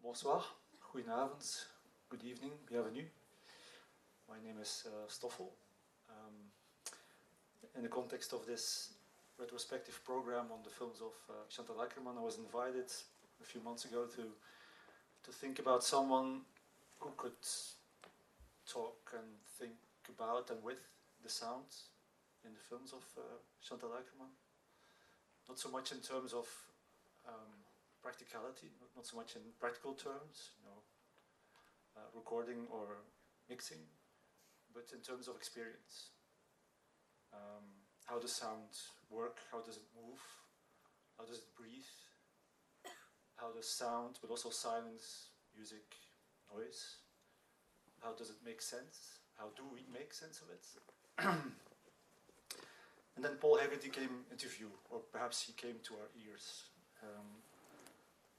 Bonsoir, goedenavond, good evening, bienvenue. My name is Stoffel. In the context of this retrospective program on the films of Chantal Akerman, I was invited a few months ago to think about someone who could talk and think about and with the sound in the films of Chantal Akerman. Not so much in terms of practicality, not so much in practical terms, recording or mixing, but in terms of experience. How does sound work? How does it move? How does it breathe? How does sound, but also silence, music, noise? How does it make sense? How do we make sense of it? And then Paul Hegarty came into view, or perhaps he came to our ears.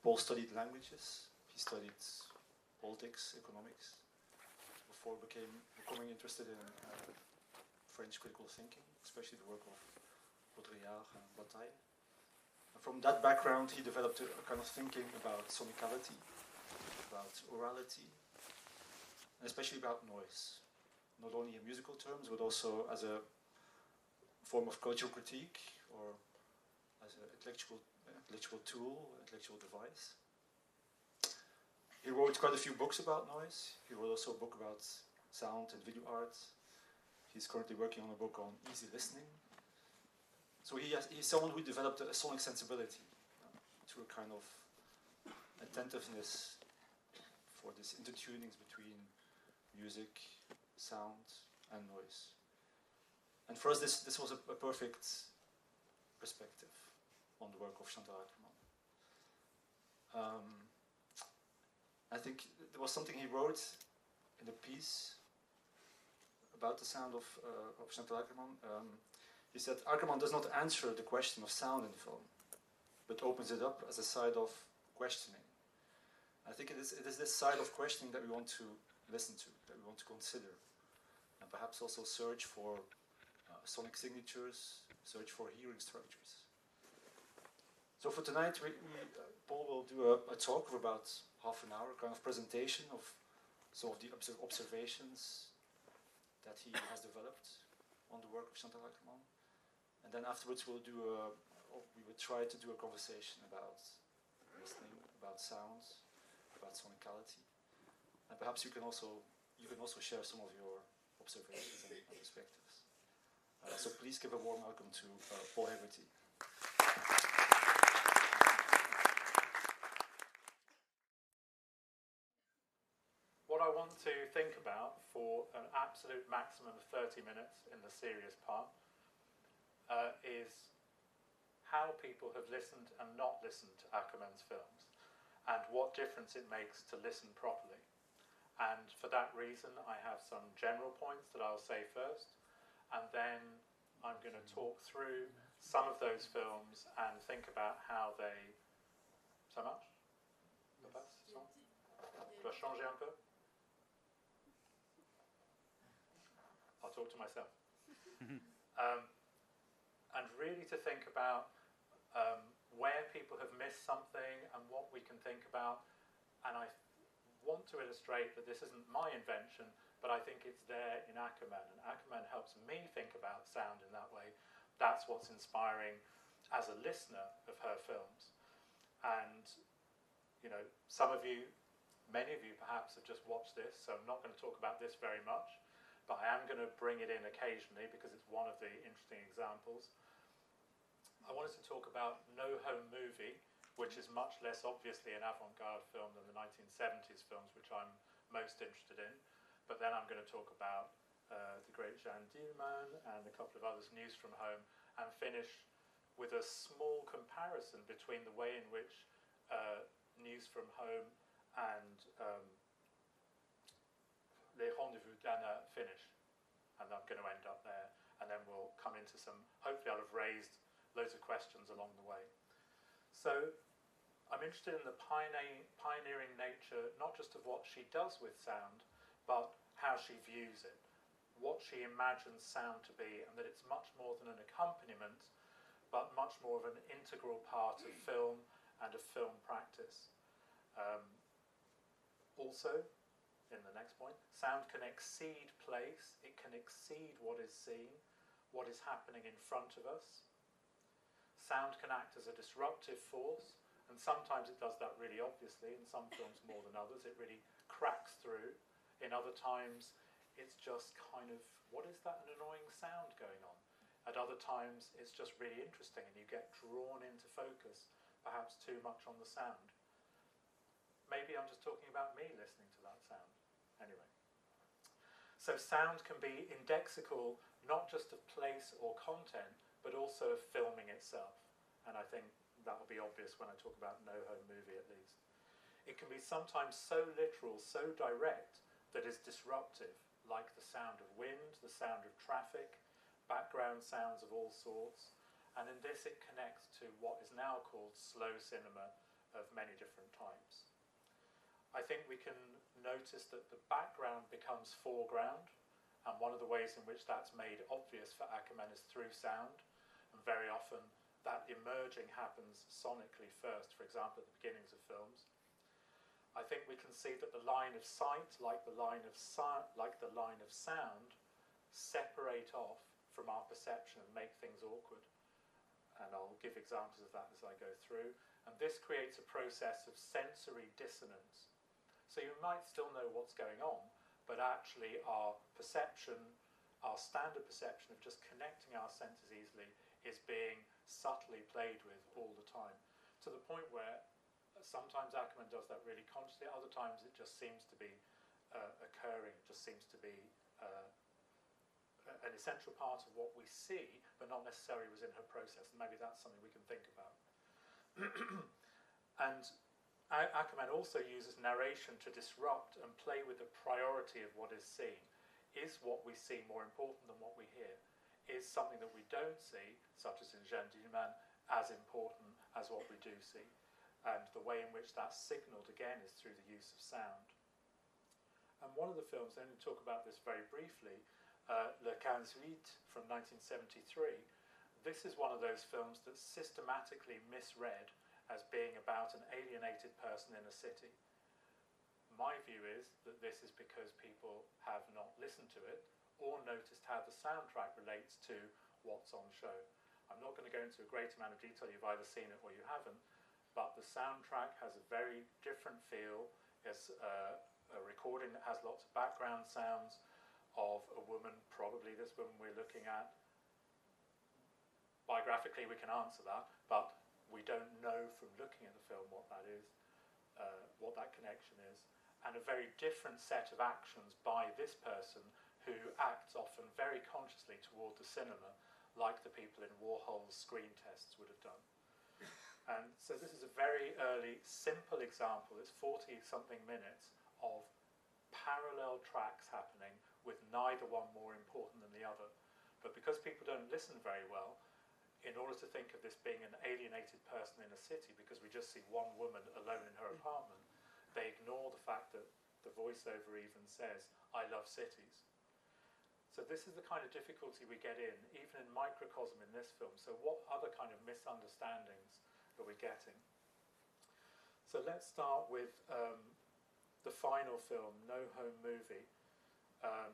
Paul studied languages. He studied politics, economics, before becoming interested in French critical thinking, especially the work of Baudrillard and Bataille. And from that background, he developed a kind of thinking about sonicality, about orality, and especially about noise, not only in musical terms, but also as a form of cultural critique or as an intellectual tool, intellectual device. He wrote quite a few books about noise. He wrote also a book about sound and video art. He's currently working on a book on easy listening. So he's someone who developed a sonic sensibility through a kind of attentiveness for these intertunings between music, sound, and noise. And for us, this was a perfect perspective on the work of Chantal Akerman. I think there was something he wrote in the piece about the sound of Chantal Akerman. He said, Akerman does not answer the question of sound in the film, but opens it up as a side of questioning. I think it is this side of questioning that we want to listen to, that we want to consider, and perhaps also search for sonic signatures, search for hearing structures. So for tonight, Paul will do a talk of about half an hour, kind of presentation of some of the observations that he has developed on the work of Chantal Akerman. And then afterwards we will try to do a conversation about listening, about sounds, about sonicality. And perhaps you can also share some of your observations and perspectives. So please give a warm welcome to Paul Hegarty. What I want to think about for an absolute maximum of 30 minutes in the serious part is how people have listened and not listened to Akerman's films and what difference it makes to listen properly. And for that reason, I have some general points that I'll say first, and then I'm going to talk through some of those films and think about how they... Ça marche? Ça passe? Je dois changer un peu? I'll talk to myself. And really to think about where people have missed something and what we can think about. And I want to illustrate that this isn't my invention, but I think it's there in Akerman. And Akerman helps me think about sound in that way. That's what's inspiring as a listener of her films. And, you know, many of you perhaps have just watched this, so I'm not going to talk about this very much. But I am going to bring it in occasionally because it's one of the interesting examples. I wanted to talk about No Home Movie, which is much less obviously an avant-garde film than the 1970s films, which I'm most interested in. But then I'm going to talk about The Great Jeanne Dielman and a couple of others, News from Home, and finish with a small comparison between the way in which News from Home and Les Rendezvous d'Anna finish, and I'm going to end up there, and then we'll come into some, hopefully I'll have raised loads of questions along the way. So I'm interested in the pioneering nature, not just of what she does with sound, but how she views it, what she imagines sound to be, and that it's much more than an accompaniment, but much more of an integral part of film and of film practice. Also, in the next point, sound can exceed place, it can exceed what is seen, what is happening in front of us. Sound can act as a disruptive force, and sometimes it does that really obviously, in some films more than others, it really cracks through. In other times, it's just kind of, what is that, an annoying sound going on? At other times, it's just really interesting and you get drawn into focus, perhaps too much on the sound. Maybe I'm just talking about me listening to that sound. Anyway. So sound can be indexical, not just of place or content, but also of filming itself. And I think that will be obvious when I talk about No Home Movie at least. It can be sometimes so literal, so direct, that is disruptive, like the sound of wind, the sound of traffic, background sounds of all sorts. And in this it connects to what is now called slow cinema of many different types. I think we can notice that the background becomes foreground, and one of the ways in which that's made obvious for Akerman is through sound, and very often that emerging happens sonically first, for example at the beginnings of films. I think we can see that the line of sight, like the line of sound, separate off from our perception and make things awkward. And I'll give examples of that as I go through. And this creates a process of sensory dissonance. So you might still know what's going on, but actually our perception, our standard perception of just connecting our senses easily, is being subtly played with all the time. To the point where sometimes Akerman does that really consciously, other times it just seems to be occurring, it just seems to be an essential part of what we see, but not necessarily was in her process. And maybe that's something we can think about. And Akerman also uses narration to disrupt and play with the priority of what is seen. Is what we see more important than what we hear? Is something that we don't see, such as in Jeanne Dielman, as important as what we do see? And the way in which that's signalled, again, is through the use of sound. And one of the films, I'm going to talk about this very briefly, Le 15 from 1973, this is one of those films that's systematically misread as being about an alienated person in a city. My view is that this is because people have not listened to it or noticed how the soundtrack relates to what's on show. I'm not going to go into a great amount of detail, you've either seen it or you haven't, but the soundtrack has a very different feel. It's a recording that has lots of background sounds of a woman, probably this woman we're looking at. Biographically we can answer that, but we don't know from looking at the film what that is, what that connection is. And a very different set of actions by this person who acts often very consciously toward the cinema, like the people in Warhol's screen tests would have done. And so this is a very early, simple example. It's 40-something minutes of parallel tracks happening with neither one more important than the other. But because people don't listen very well, in order to think of this being an alienated person in a city, because we just see one woman alone in her apartment, they ignore the fact that the voiceover even says, "I love cities." So this is the kind of difficulty we get in, even in microcosm in this film. So what other kind of misunderstandings are we getting? So let's start with the final film, No Home Movie,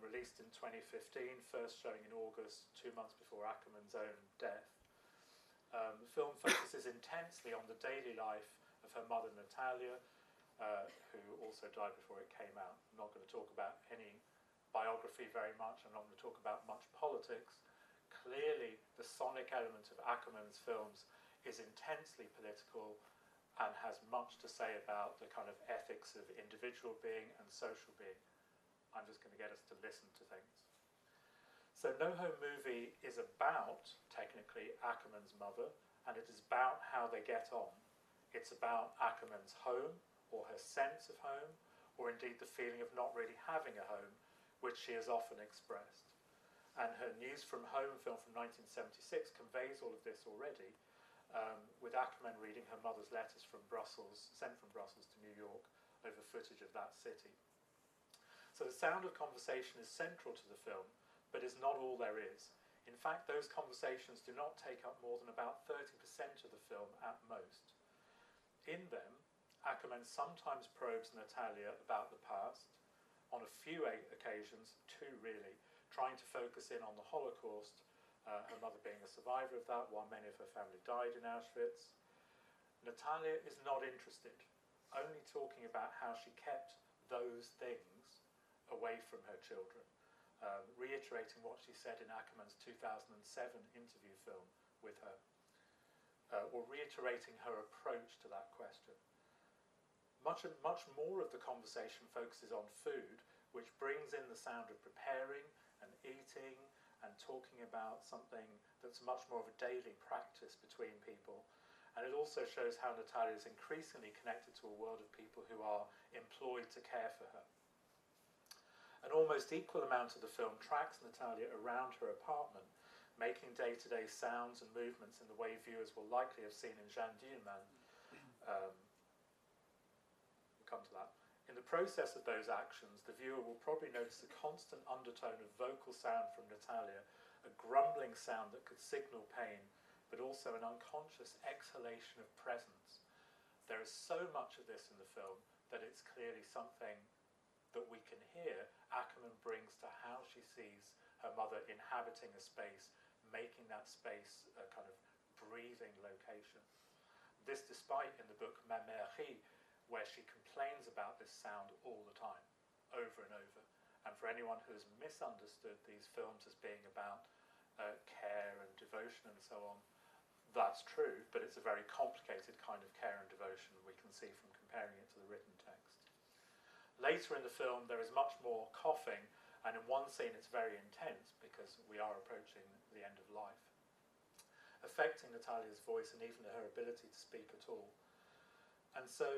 released in 2015, first showing in August, 2 months before Akerman's own death. The film focuses intensely on the daily life of her mother Natalia, who also died before it came out. I'm not going to talk about any biography very much, I'm not going to talk about much politics. Clearly the sonic element of Akerman's films is intensely political and has much to say about the kind of ethics of individual being and social being. I'm just going to get us to listen to things. So No Home Movie is about, technically, Akerman's mother, and it is about how they get on. It's about Akerman's home, or her sense of home, or indeed the feeling of not really having a home, which she has often expressed. And her News from Home film from 1976 conveys all of this already, with Akerman reading her mother's letters from Brussels, sent from Brussels to New York, over footage of that city. So the sound of conversation is central to the film, but is not all there is. In fact, those conversations do not take up more than about 30% of the film at most. In them, Akerman Akerman sometimes probes Natalia about the past, on a few occasions, two really, trying to focus in on the Holocaust, her mother being a survivor of that, while many of her family died in Auschwitz. Natalia is not interested, only talking about how she kept those things away from her children, reiterating what she said in Akerman's 2007 interview film with her, or reiterating her approach to that question. Much more of the conversation focuses on food, which brings in the sound of preparing and eating and talking about something that's much more of a daily practice between people. And it also shows how Natalia is increasingly connected to a world of people who are employed to care for her. An almost equal amount of the film tracks Natalia around her apartment, making day-to-day sounds and movements in the way viewers will likely have seen in Jeanne Dielman. We'll come to that. In the process of those actions, the viewer will probably notice a constant undertone of vocal sound from Natalia, a grumbling sound that could signal pain, but also an unconscious exhalation of presence. There is so much of this in the film that it's clearly something that we can hear Akerman brings to how she sees her mother inhabiting a space, making that space a kind of breathing location. This despite in the book Ma Mairie, where she complains about this sound all the time, over and over. And for anyone who has misunderstood these films as being about care and devotion and so on, that's true, but it's a very complicated kind of care and devotion we can see from comparing it to the written text. Later in the film there is much more coughing, and in one scene it's very intense because we are approaching the end of life, affecting Natalia's voice and even her ability to speak at all. And so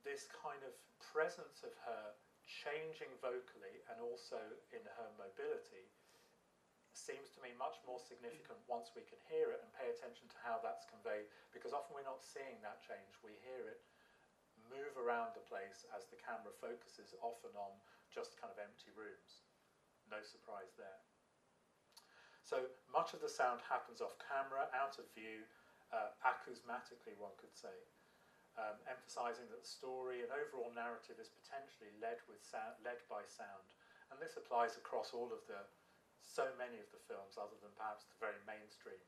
this kind of presence of her changing vocally and also in her mobility seems to me much more significant once we can hear it and pay attention to how that's conveyed, because often we're not seeing that change. We hear it move around the place as the camera focuses often on just kind of empty rooms. No surprise there. So much of the sound happens off camera, out of view, acousmatically one could say. Emphasising that the story and overall narrative is potentially led by sound, and this applies across all of so many of the films, other than perhaps the very mainstream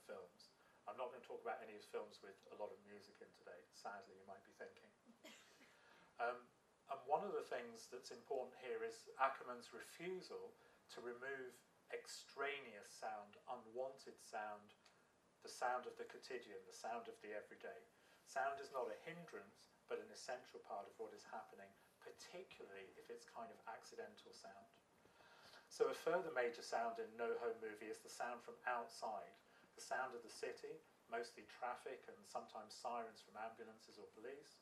films. I'm not going to talk about any of the films with a lot of music in today, sadly, you might be thinking. And one of the things that's important here is Akerman's refusal to remove extraneous sound, unwanted sound, the sound of the quotidian, the sound of the everyday. Sound is not a hindrance, but an essential part of what is happening, particularly if it's kind of accidental sound. So a further major sound in No Home Movie is the sound from outside, the sound of the city, mostly traffic and sometimes sirens from ambulances or police.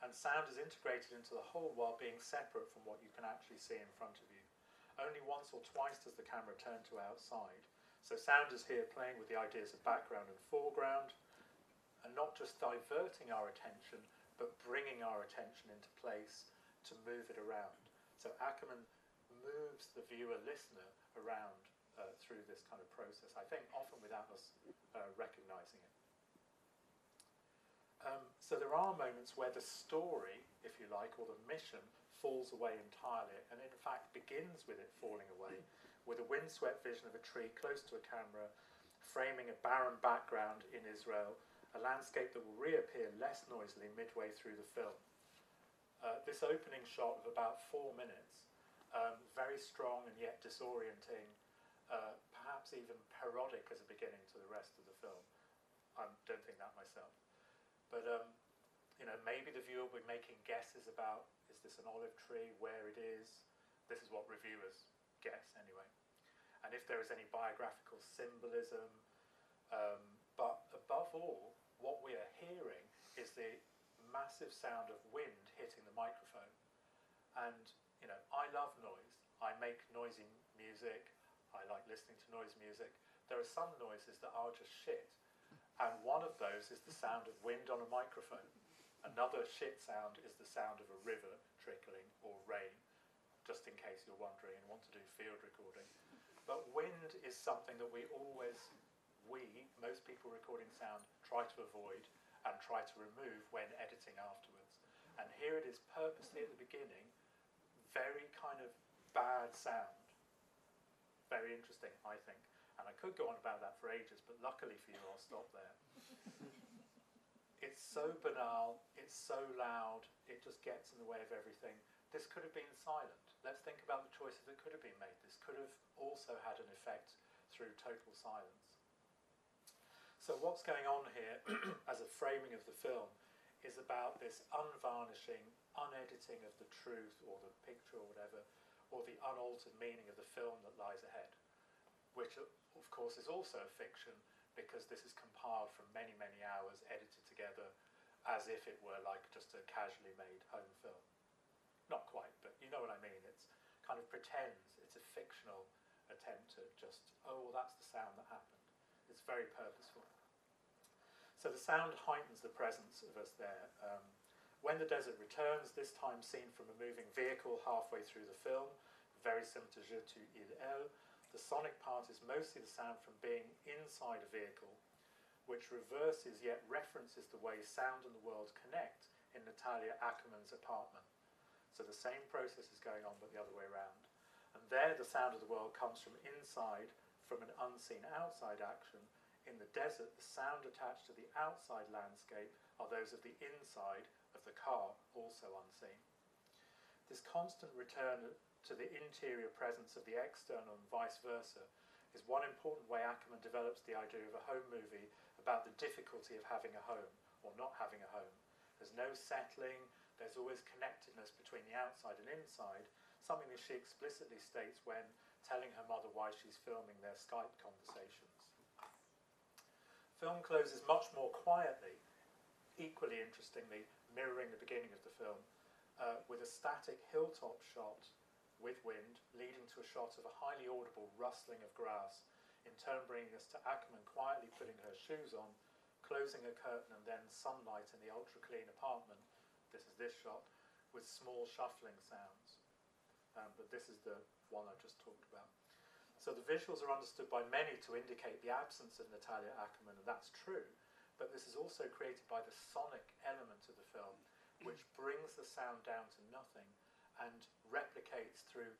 And sound is integrated into the whole while being separate from what you can actually see in front of you. Only once or twice does the camera turn to outside. So sound is here playing with the ideas of background and foreground, and not just diverting our attention, but bringing our attention into place to move it around. So Akerman moves the viewer-listener around through this kind of process, I think often without us recognising it. So there are moments where the story, if you like, or the mission falls away entirely, and in fact begins with it falling away, with a windswept vision of a tree close to a camera, framing a barren background in Israel, a landscape that will reappear less noisily midway through the film. This opening shot of about 4 minutes, very strong and yet disorienting, perhaps even parodic as a beginning to the rest of the film. I don't think that myself. But maybe the viewer will be making guesses about, is this an olive tree, where it is? This is what reviewers guess anyway. And if there is any biographical symbolism, but above all, what we are hearing is the massive sound of wind hitting the microphone. And, I love noise. I make noisy music. I like listening to noise music. There are some noises that are just shit. And one of those is the sound of wind on a microphone. Another shit sound is the sound of a river trickling or rain, just in case you're wondering and want to do field recording. But wind is something that most people recording sound, try to avoid and try to remove when editing our here it is purposely at the beginning, very kind of bad sound. Very interesting, I think. And I could go on about that for ages, but luckily for you, I'll stop there. It's so banal, it's so loud, it just gets in the way of everything. This could have been silent. Let's think about the choices that could have been made. This could have also had an effect through total silence. So what's going on here as a framing of the film is about this unvarnishing, unediting of the truth or the picture or whatever, or the unaltered meaning of the film that lies ahead, which of course is also a fiction because this is compiled from many, many hours edited together as if it were like just a casually made home film. Not quite, but you know what I mean. It's kind of pretends, it's a fictional attempt to just, oh, well, that's the sound that happened. It's very purposeful. So the sound heightens the presence of us there. When the desert returns, this time seen from a moving vehicle halfway through the film, very similar to Je tu il elle, the sonic part is mostly the sound from being inside a vehicle, which reverses yet references the way sound and the world connect in Natalia Akerman's apartment. So the same process is going on, but the other way around. And there the sound of the world comes from inside, from an unseen outside action. In the desert, the sound attached to the outside landscape are those of the inside of the car, also unseen. This constant return to the interior presence of the external and vice versa is one important way Akerman develops the idea of a home movie about the difficulty of having a home, or not having a home. There's no settling, there's always connectedness between the outside and inside, something that she explicitly states when telling her mother why she's filming their Skype conversations. Film closes much more quietly, equally interestingly, mirroring the beginning of the film, with a static hilltop shot with wind, leading to a shot of a highly audible rustling of grass, in turn bringing us to Akerman quietly putting her shoes on, closing a curtain and then sunlight in the ultra-clean apartment, this is this shot, with small shuffling sounds. But this is the one I just talked about. So the visuals are understood by many to indicate the absence of Natalia Akerman, and that's true, but this is also created by the sonic element of the film, which brings the sound down to nothing and replicates through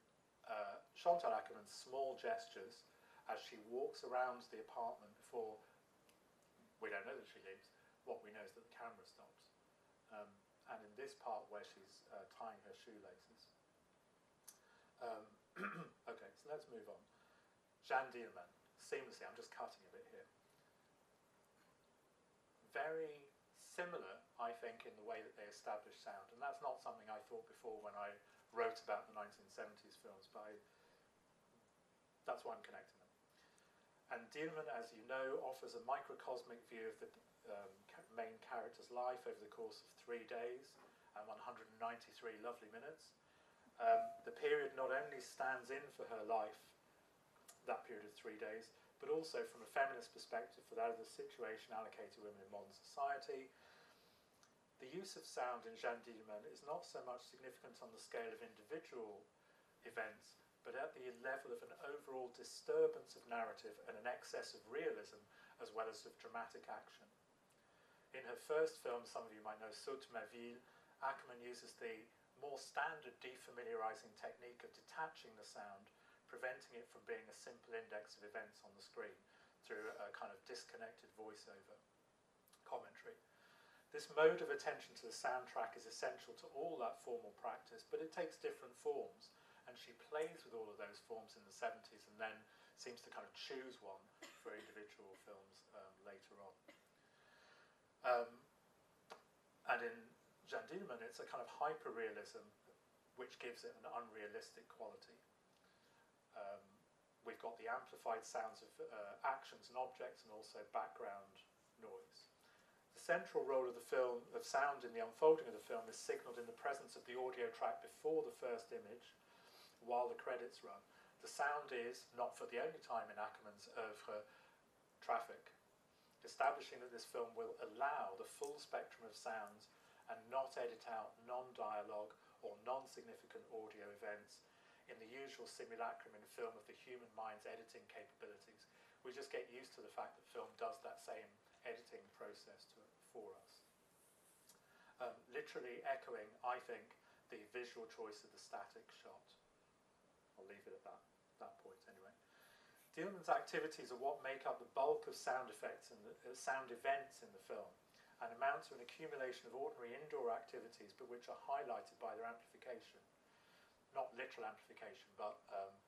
Chantal Akerman's small gestures as she walks around the apartment before, we don't know that she leaves, what we know is that the camera stops. And in this part where she's tying her shoelaces. Okay, so let's move on. Jeanne Dielman, seamlessly, I'm just cutting a bit here. Very similar, I think, in the way that they establish sound, and that's not something I thought before when I wrote about the 1970s films, but that's why I'm connecting them. And Dielman, as you know, offers a microcosmic view of the main character's life over the course of 3 days and 193 lovely minutes. The period not only stands in for her life, that period of 3 days, but also from a feminist perspective for that of the situation allocated to women in modern society. The use of sound in Jeanne Dielman is not so much significant on the scale of individual events, but at the level of an overall disturbance of narrative and an excess of realism as well as of dramatic action. In her first film, some of you might know, Saute ma ville, Akerman uses the more standard defamiliarizing technique of detaching the sound, preventing it from being a simple index of events on the screen through a kind of disconnected voiceover commentary. This mode of attention to the soundtrack is essential to all that formal practice, but it takes different forms, and she plays with all of those forms in the 70s and then seems to kind of choose one for individual films later on. And in Jeanne Dielman, it's a kind of hyper-realism which gives it an unrealistic quality. We've got the amplified sounds of actions and objects and also background noise. The central role of the film, of sound in the unfolding of the film, is signalled in the presence of the audio track before the first image while the credits run. The sound is, not for the only time in Akerman's oeuvre, traffic, establishing that this film will allow the full spectrum of sounds and not edit out non-dialogue or non-significant audio events in the usual simulacrum in film of the human mind's editing capabilities. We just get used to the fact that film does that same editing process for us. literally echoing, I think, the visual choice of the static shot. I'll leave it at that point anyway. Dielman's activities are what make up the bulk of sound effects and sound events in the film, and amount to an accumulation of ordinary indoor activities, but which are highlighted by their amplification. Not literal amplification, but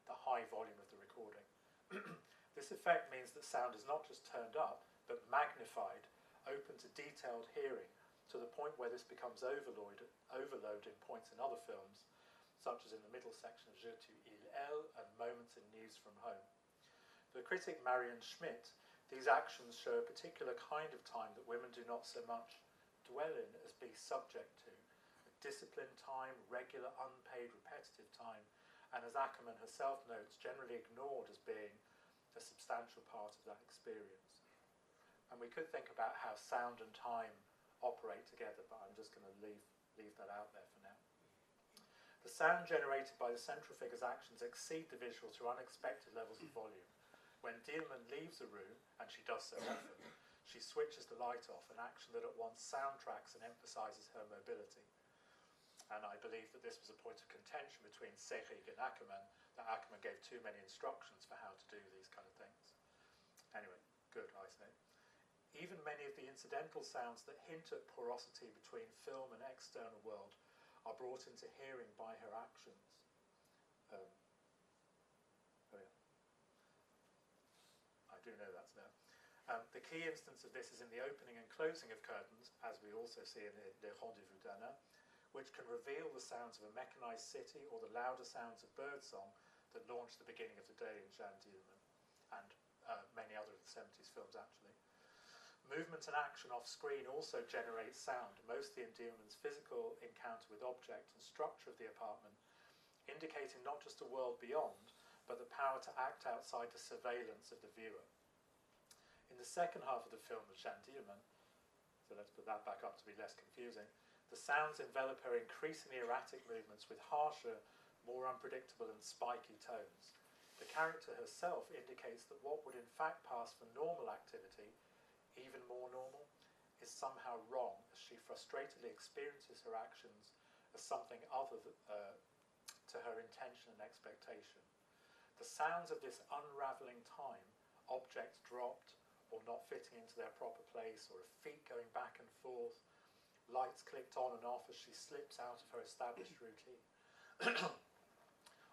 the high volume of the recording. This effect means that sound is not just turned up, but magnified, open to detailed hearing, to the point where this becomes overload in points in other films, such as in the middle section of Je tu il elle and Moments in News from Home. For the critic Marion Schmidt, these actions show a particular kind of time that women do not so much dwell in as be subject to, a disciplined time, regular, unpaid, repetitive time, and as Akerman herself notes, generally ignored as being a substantial part of that experience. And we could think about how sound and time operate together, but I'm just going to leave that out there for now. The sound generated by the central figure's actions exceed the visual to unexpected levels of volume. When Dielman leaves a room, and she does so often, she switches the light off, an action that at once soundtracks and emphasises her mobility. And I believe that this was a point of contention between Seyrig and Akerman, that Akerman gave too many instructions for how to do these kind of things. Anyway, good, I say. Even many of the incidental sounds that hint at porosity between film and external world are brought into hearing by her actions. I do know that's there. The key instance of this is in the opening and closing of curtains, as we also see in Les Rendezvous d'Anna, which can reveal the sounds of a mechanised city or the louder sounds of birdsong that launched the beginning of the day in Jeanne Dielman, and many other of the 70s films actually. Movement and action off screen also generate sound, mostly in Dielman's physical encounter with object and structure of the apartment, indicating not just a world beyond, but the power to act outside the surveillance of the viewer. In the second half of the film of Jeanne Dielman, so let's put that back up to be less confusing, the sounds envelop her increasingly erratic movements with harsher, more unpredictable and spiky tones. The character herself indicates that what would in fact pass for normal activity, even more normal, is somehow wrong, as she frustratedly experiences her actions as something other to her intention and expectation. The sounds of this unravelling time, objects dropped or not fitting into their proper place, or of feet going back and forth, lights clicked on and off as she slips out of her established routine,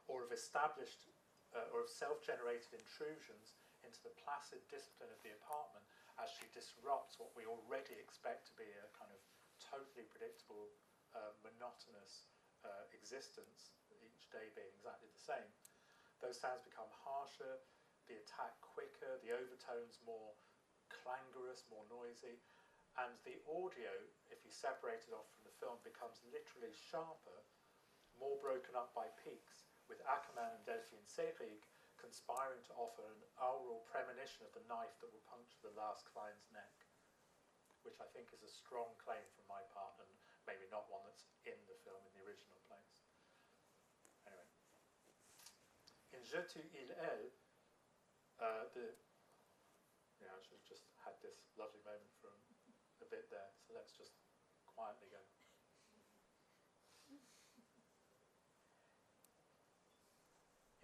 or of self-generated intrusions into the placid discipline of the apartment as she disrupts what we already expect to be a kind of totally predictable, monotonous existence, each day being exactly the same. Those sounds become harsher, the attack quicker, the overtones more clangorous, more noisy, and the audio, if you separate it off from the film, becomes literally sharper, more broken up by peaks, with Akerman and Delphine Seyrig conspiring to offer an aural premonition of the knife that will puncture the last client's neck, which I think is a strong claim from my part, and maybe not one that's in the film in the original place. Anyway. In Je tu il elle, I should have just had this lovely moment for a bit there, so let's just quietly go.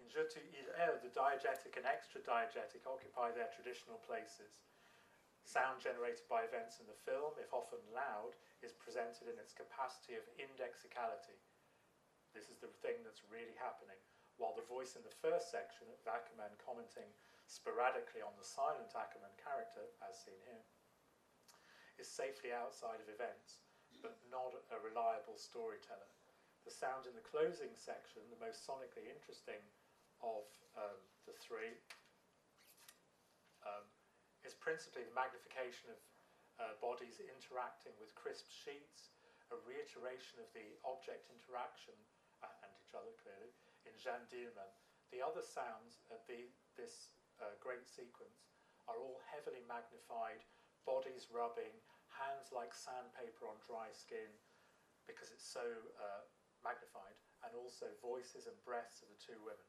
In Je tu il elle, the diegetic and extra-diegetic occupy their traditional places. Sound generated by events in the film, if often loud, is presented in its capacity of indexicality. This is the thing that's really happening, while the voice in the first section of Akerman commenting sporadically on the silent Akerman character, as seen here, is safely outside of events, but not a reliable storyteller. The sound in the closing section, the most sonically interesting of the three, is principally the magnification of bodies interacting with crisp sheets, a reiteration of the object interaction and each other clearly in Jeanne Dielman. The other sounds of this great sequence are all heavily magnified, bodies rubbing, hands like sandpaper on dry skin, because it's so magnified, and also voices and breaths of the two women.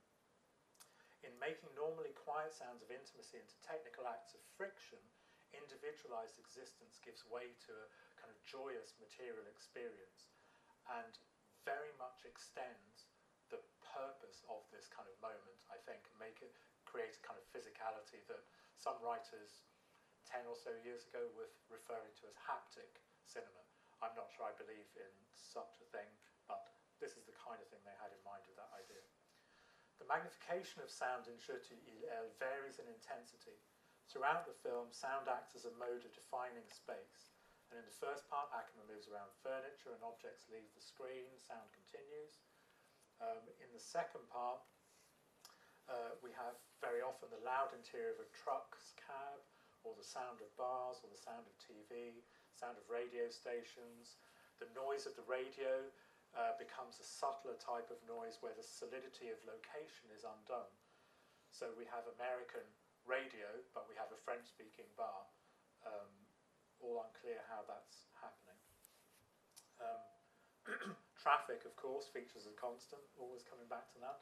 In making normally quiet sounds of intimacy into technical acts of friction, individualized existence gives way to a kind of joyous material experience, and very much extends the purpose of this kind of moment, I think, and create a kind of physicality that some writers 10 or so years ago were referring to as haptic cinema. I'm not sure I believe in such a thing, but this is the kind of thing they had in mind with that idea. The magnification of sound in Je t'aime varies in intensity. Throughout the film, sound acts as a mode of defining space. And in the first part, Akerman moves around furniture and objects leave the screen, sound continues. In the second part, we have very often the loud interior of a truck's cab, or the sound of bars, or the sound of TV, sound of radio stations. The noise of the radio becomes a subtler type of noise where the solidity of location is undone. So we have American radio, but we have a French-speaking bar. All unclear how that's happening. Traffic, of course, features a constant, always coming back to that.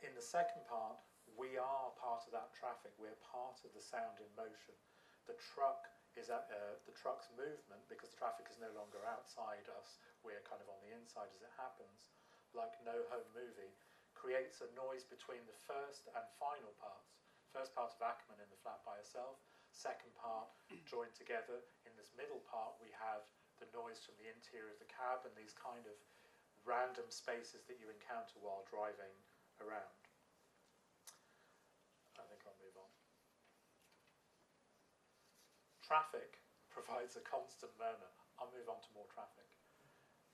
In the second part, we are part of that traffic. We're part of the sound in motion. The truck is at the truck's movement, because the traffic is no longer outside us. We're kind of on the inside as it happens. Like No Home Movie, creates a noise between the first and final parts. First part of Akerman in the flat by herself. Second part joined together. In this middle part, we have the noise from the interior of the cab and these kind of random spaces that you encounter while driving around. I think I'll move on. Traffic provides a constant murmur. I'll move on to more traffic.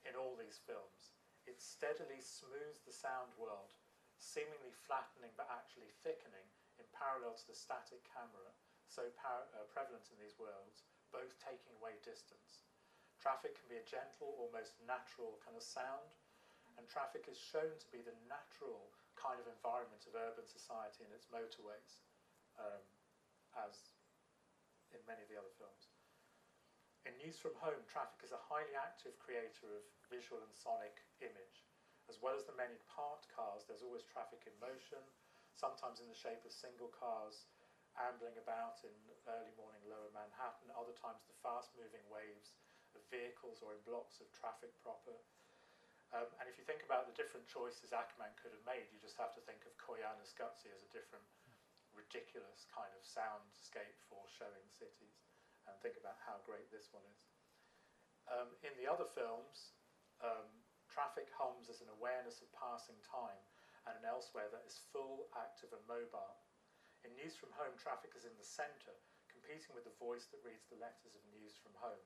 In all these films, it steadily smooths the sound world, seemingly flattening but actually thickening in parallel to the static camera, so prevalent in these worlds, both taking away distance. Traffic can be a gentle, almost natural kind of sound, and traffic is shown to be the natural kind of environment of urban society and its motorways, as in many of the other films. In News from Home, traffic is a highly active creator of visual and sonic image. As well as the many parked cars, there's always traffic in motion, sometimes in the shape of single cars ambling about in early morning lower Manhattan, other times the fast-moving waves of vehicles or in blocks of traffic proper. And if you think about the different choices Akerman could have made, you just have to think of Koyaanisqatsi Gutsy as a different ridiculous kind of soundscape for showing cities, and think about how great this one is. In the other films, traffic hums as an awareness of passing time, and in Elsewhere that is full, active and mobile. In News from Home, traffic is in the centre, competing with the voice that reads the letters of News from Home.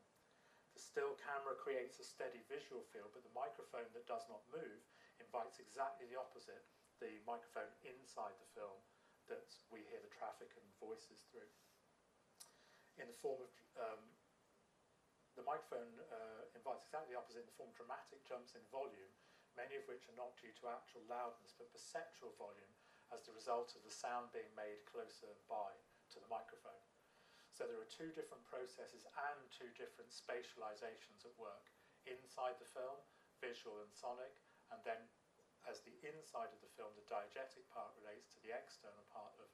The still camera creates a steady visual feel, but the microphone that does not move invites exactly the opposite, the microphone inside the film that we hear the traffic and voices through. In the form of, the microphone invites exactly the opposite in the form of dramatic jumps in volume, many of which are not due to actual loudness, but perceptual volume as the result of the sound being made closer by to the microphone. So there are two different processes and two different spatializations at work. Inside the film, visual and sonic, and then as the inside of the film, the diegetic part relates to the external part of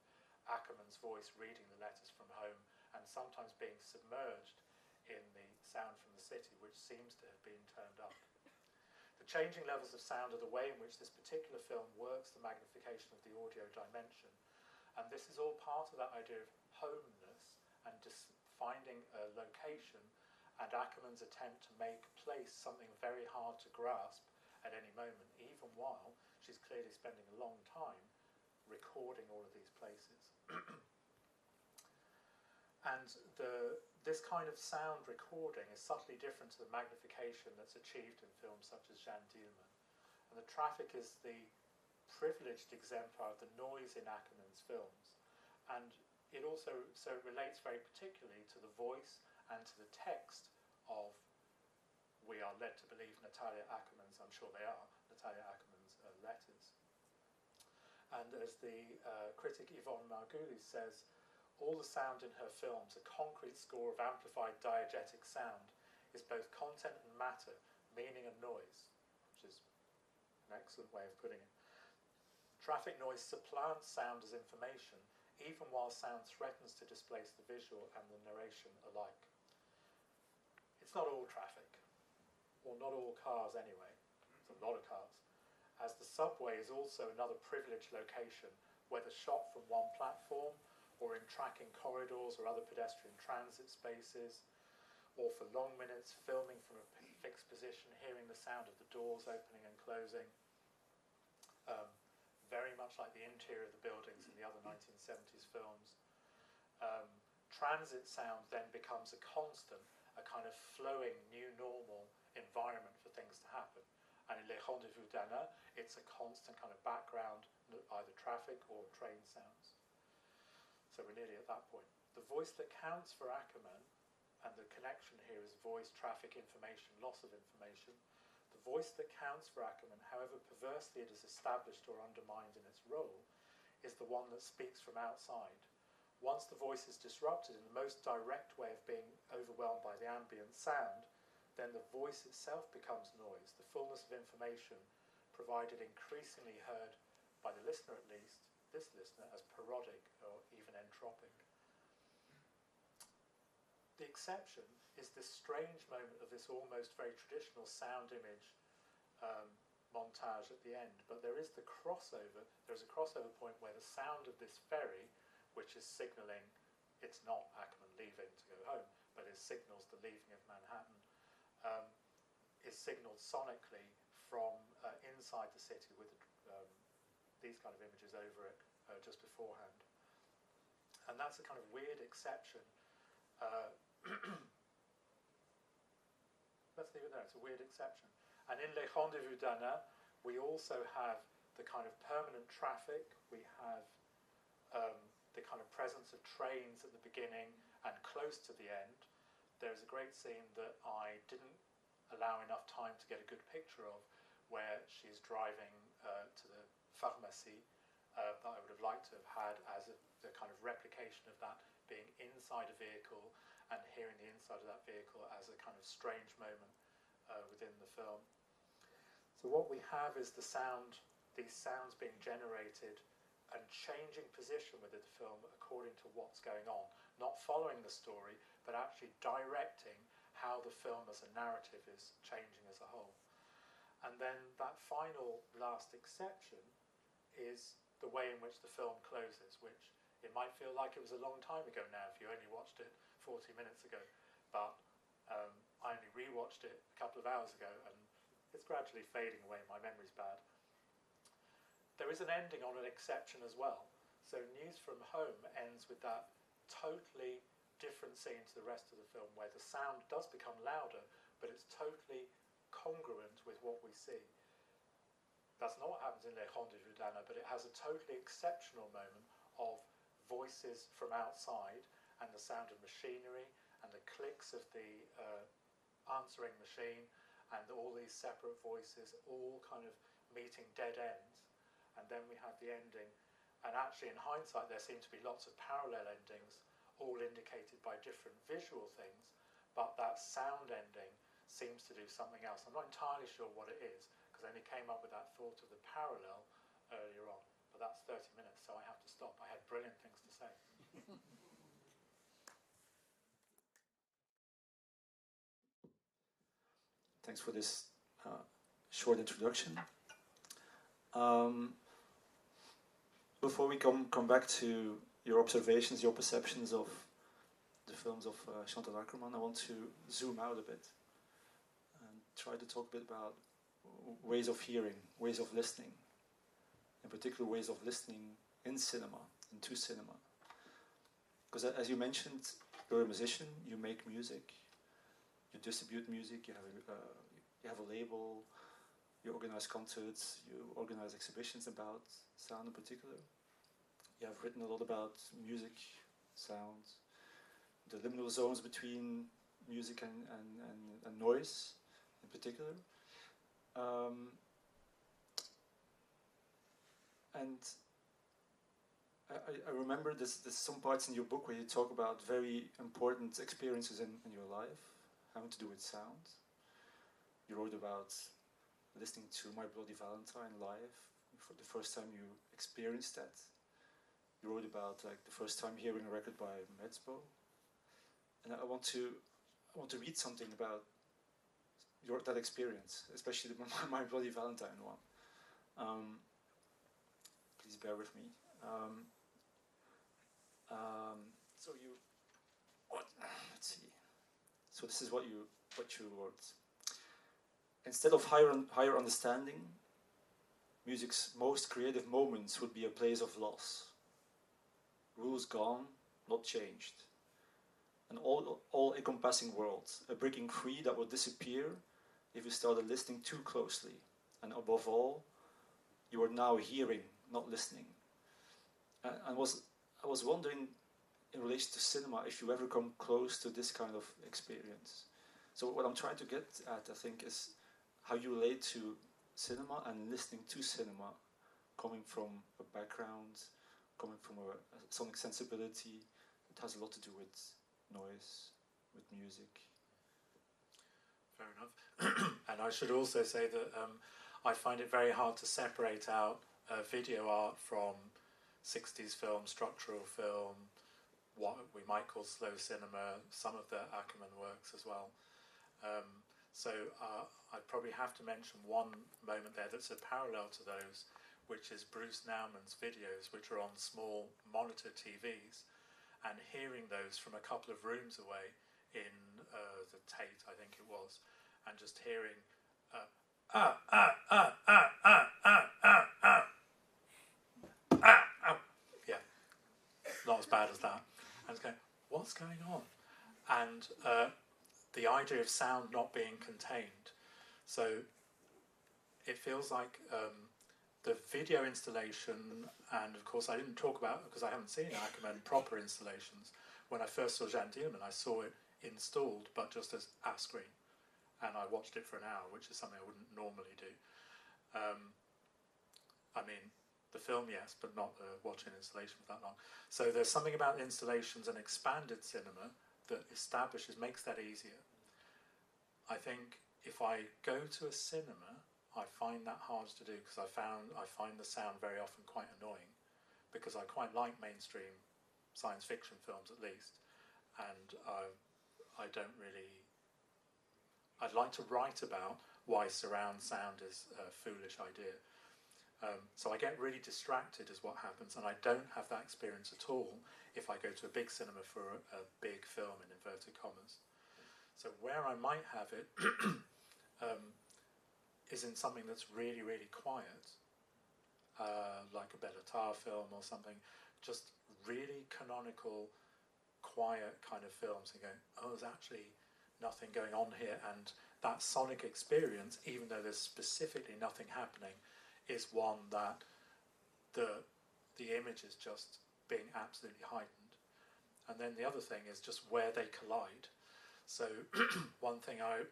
Akerman's voice reading the letters from home and sometimes being submerged in the sound from the city, which seems to have been turned up. The changing levels of sound are the way in which this particular film works the magnification of the audio dimension. And this is all part of that idea of homeness and finding a location, and Akerman's attempt to make place something very hard to grasp at any moment, even while she's clearly spending a long time recording all of these places. And this kind of sound recording is subtly different to the magnification that's achieved in films such as Jeanne Dielman. And the traffic is the privileged exemplar of the noise in Akerman's films. And it also relates very particularly to the voice and to the text of, we are led to believe, Natalia Akerman's, I'm sure they are, Natalia Akerman's letters. And as the critic Yvonne Margulies says, all the sound in her films, a concrete score of amplified diegetic sound, is both content and matter, meaning and noise, which is an excellent way of putting it. Traffic noise supplants sound as information, even while sound threatens to displace the visual and the narration alike. It's it's not all traffic, or not all cars anyway. It's a lot of cars. As the subway is also another privileged location, whether shot from one platform, or in tracking corridors or other pedestrian transit spaces, or for long minutes filming from a fixed position, hearing the sound of the doors opening and closing. Very much like the interior of the buildings in the other 1970s films. Transit sound then becomes a constant, a kind of flowing new normal environment for things to happen. And in Les Rendezvous d'Anna, it's a constant kind of background, either traffic or train sounds. So we're nearly at that point. The voice that counts for Akerman, and the connection here is voice, traffic, information, loss of information. The voice that counts for Akerman, however perversely it is established or undermined in its role, is the one that speaks from outside. Once the voice is disrupted in the most direct way of being overwhelmed by the ambient sound, then the voice itself becomes noise, the fullness of information provided increasingly heard by the listener at least, this listener, as parodic or even entropic. The exception is this strange moment of this almost very traditional sound image montage at the end, but there is the crossover. There's a crossover point where the sound of this ferry, which is signalling it's not Akerman leaving to go home, but it signals the leaving of Manhattan, is signalled sonically from inside the city with these kind of images over it just beforehand. And that's a kind of weird exception. Let's leave it there, it's a weird exception. And in Les Rendezvous d'Anna, we also have the kind of permanent traffic, we have the kind of presence of trains at the beginning and close to the end. There's a great scene that I didn't allow enough time to get a good picture of, where she's driving to the pharmacie that I would have liked to have had as the kind of replication of that being inside a vehicle and hearing the inside of that vehicle as a kind of strange moment within the film. So what we have is the sound, these sounds being generated and changing position within the film according to what's going on, not following the story, but actually directing how the film as a narrative is changing as a whole. And then that final last exception is the way in which the film closes, which it might feel like it was a long time ago now if you only watched it 40 minutes ago, but I only rewatched it a couple of hours ago and it's gradually fading away, my memory's bad. There is an ending on an exception as well. So News from Home ends with that totally different scene to the rest of the film where the sound does become louder, but it's totally congruent with what we see. That's not what happens in Les Rendezvous d'Anna, but it has a totally exceptional moment of voices from outside and the sound of machinery and the clicks of the answering machine and all these separate voices all kind of meeting dead ends. And then we have the ending. And actually in hindsight there seem to be lots of parallel endings, all indicated by different visual things, but that sound ending seems to do something else. I'm not entirely sure what it is, because I only came up with that thought of the parallel earlier on. But that's 30 minutes, so I have to stop. I had brilliant things to say. Thanks for this short introduction. Before we come back to your observations, your perceptions of the films of Chantal Akerman, I want to zoom out a bit and try to talk a bit about ways of hearing, ways of listening, in particular ways of listening in cinema, into cinema. Because as you mentioned, you're a musician, you make music, you distribute music, you have a label, you organize concerts, you organize exhibitions about sound in particular. You have written a lot about music, sound, the liminal zones between music and noise in particular. And I remember there's some parts in your book where you talk about very important experiences in your life having to do with sound. You wrote about listening to My Bloody Valentine live for the first time you experienced that. You wrote about like the first time hearing a record by Metzbo. And I want to I want to read something about that experience, especially the My Bloody Valentine one. Please bear with me. So you, let's see. So this is what you wrote. Instead of higher understanding, music's most creative moments would be a place of loss. Rules gone, not changed. An all-encompassing world, a breaking free that would disappear if you started listening too closely. And above all, you are now hearing, not listening. I was wondering, in relation to cinema, if you ever come close to this kind of experience. So what I'm trying to get at, I think, is how you relate to cinema and listening to cinema, coming from a background, coming from a sonic sensibility. It has a lot to do with noise, with music. Fair enough. And I should also say that I find it very hard to separate out video art from 60s film, structural film, what we might call slow cinema, some of the Akerman works as well. So I probably have to mention one moment there that's a parallel to those, which is Bruce Naumann's videos, which are on small monitor TVs, and hearing those from a couple of rooms away in the Tate, I think it was, and just hearing yeah, not as bad as that. And it's going, what's going on? And the idea of sound not being contained. So it feels like the video installation, and of course I didn't talk about, because I haven't seen Akerman proper installations. When I first saw Jeanne Dielman, I saw it installed, but just as a screen. And I watched it for an hour, which is something I wouldn't normally do. I mean, the film, yes, but not watching an installation for that long. So there's something about installations and expanded cinema that makes that easier. I think if I go to a cinema, I find that hard to do, because I find the sound very often quite annoying, because I quite like mainstream science fiction films at least, and I don't really. I'd like to write about why surround sound is a foolish idea. So I get really distracted is what happens, and I don't have that experience at all if I go to a big cinema for a big film, in inverted commas. So where I might have it is in something that's really, really quiet, like a Bellatar film or something, just really canonical, quiet kind of films, and going, oh, there's actually nothing going on here, and that sonic experience, even though there's specifically nothing happening, is one that the image is just being absolutely heightened. And then the other thing is just where they collide. So one thing I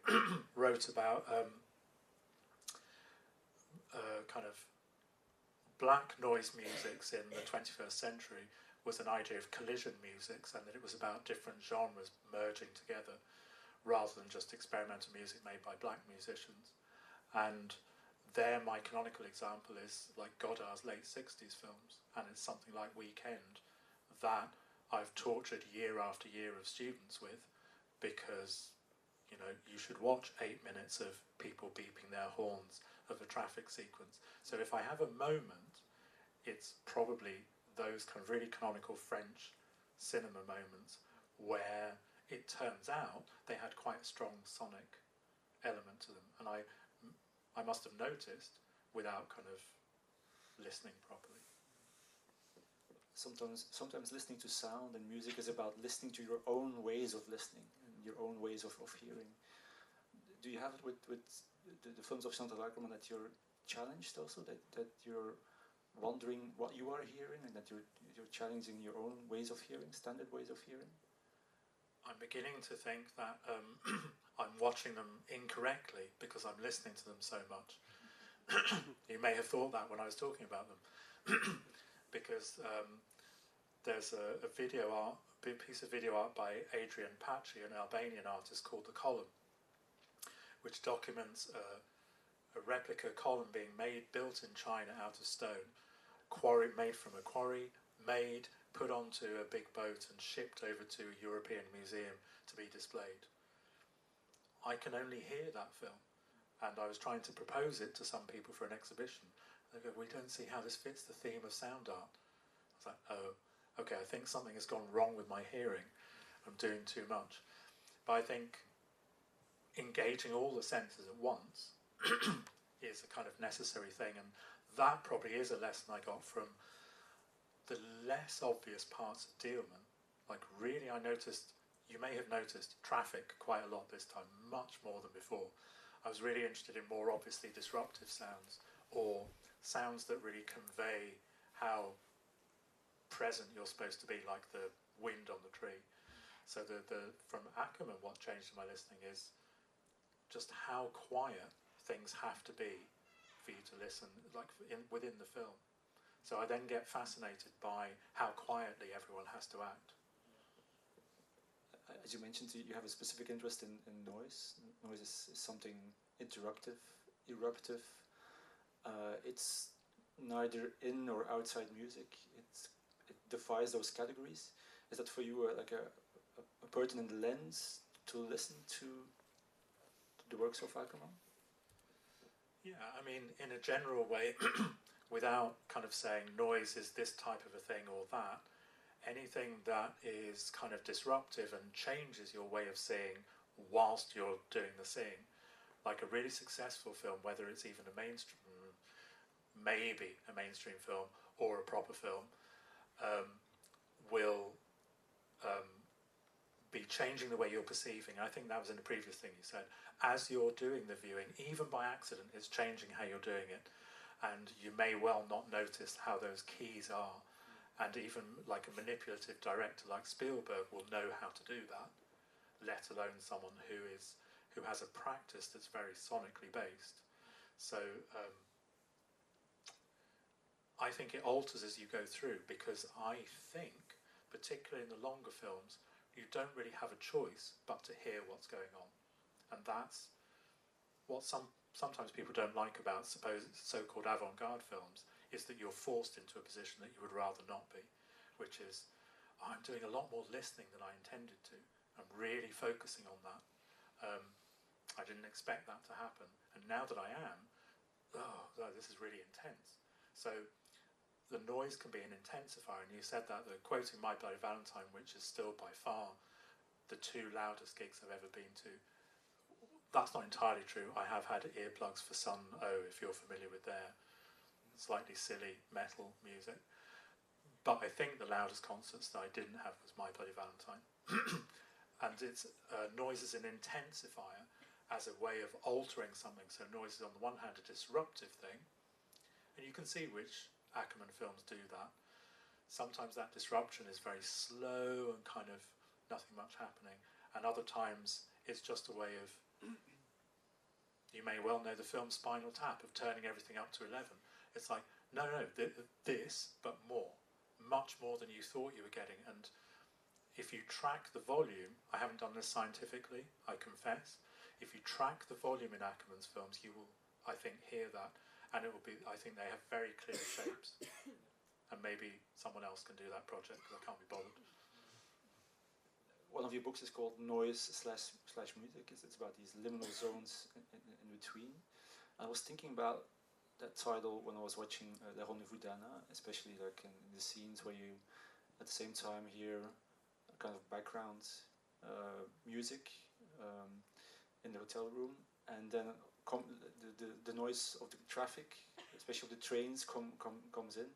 wrote about kind of black noise musics in the 21st century was an idea of collision musics, and that it was about different genres merging together rather than just experimental music made by black musicians. And there my canonical example is like Godard's late 60s films, and it's something like Weekend that I've tortured year after year of students with, because you should watch 8 minutes of people beeping their horns of a traffic sequence. So if I have a moment, it's probably those kind of really canonical French cinema moments where it turns out they had quite a strong sonic element to them, and I must have noticed without kind of listening properly. Sometimes listening to sound and music is about listening to your own ways of listening and your own ways of hearing. Do you have it with the films of Chantal Akerman, that you're challenged also, that you're wondering what you are hearing, and that you're challenging your own ways of hearing, standard ways of hearing? I'm beginning to think that I'm watching them incorrectly because I'm listening to them so much. You may have thought that when I was talking about them, because there's a piece of video art by Adrian Paci, an Albanian artist, called The Column, which documents a replica column being built in China out of stone, made from a quarry, put onto a big boat and shipped over to a European museum to be displayed. I can only hear that film. And I was trying to propose it to some people for an exhibition. They go, we don't see how this fits the theme of sound art. I was like, oh, okay, I think something has gone wrong with my hearing. I'm doing too much. But I think engaging all the senses at once is a kind of necessary thing. And that probably is a lesson I got from the less obvious parts of Deelman. Like really I noticed, you may have noticed, traffic quite a lot this time, much more than before. I was really interested in more obviously disruptive sounds, or sounds that really convey how present you're supposed to be, like the wind on the tree. So from Akerman, what changed in my listening is just how quiet things have to be for you to listen, like within the film. So I then get fascinated by how quietly everyone has to act. As you mentioned, you have a specific interest in noise. Noise is something interruptive, eruptive. It's neither in or outside music. It defies those categories. Is that for you like a pertinent lens to listen to the works of Akerman? Yeah, I mean, in a general way, without kind of saying noise is this type of a thing or that, anything that is kind of disruptive and changes your way of seeing whilst you're doing the seeing, like a really successful film, whether it's even a mainstream, maybe a mainstream film or a proper film, will be changing the way you're perceiving. I think that was in the previous thing you said. As you're doing the viewing, even by accident, it's changing how you're doing it. And you may well not notice how those keys are. And even like a manipulative director like Spielberg will know how to do that, let alone someone who has a practice that's very sonically based. So I think it alters as you go through, because I think, particularly in the longer films, you don't really have a choice but to hear what's going on. And that's what sometimes people don't like about so-called avant-garde films, is that you're forced into a position that you would rather not be, which is, I'm doing a lot more listening than I intended to. I'm really focusing on that. I didn't expect that to happen. And now that I am, this is really intense. So the noise can be an intensifier, and you said that, quoting My Bloody Valentine, which is still by far the two loudest gigs I've ever been to. That's not entirely true. I have had earplugs for Sun O, if you're familiar with their slightly silly metal music. But I think the loudest concerts that I didn't have was My Bloody Valentine. And it's noise is an intensifier as a way of altering something. So noise is on the one hand a disruptive thing, and you can see which Akerman films do that. Sometimes that disruption is very slow and kind of nothing much happening, and other times it's just a way of, you may well know the film Spinal Tap, of turning everything up to 11. It's like, no, this, but more. Much more than you thought you were getting. And if you track the volume, I haven't done this scientifically, I confess, if you track the volume in Akerman's films, you will, I think, hear that. And it will be, I think they have very clear shapes. And maybe someone else can do that project, because I can't be bothered. One of your books is called Noise slash Music. It's about these liminal zones in between. I was thinking about that title when I was watching Le Rendezvous d'Anna, especially like in the scenes where you at the same time hear a kind of background music in the hotel room, and then the noise of the traffic, especially of the trains, comes in.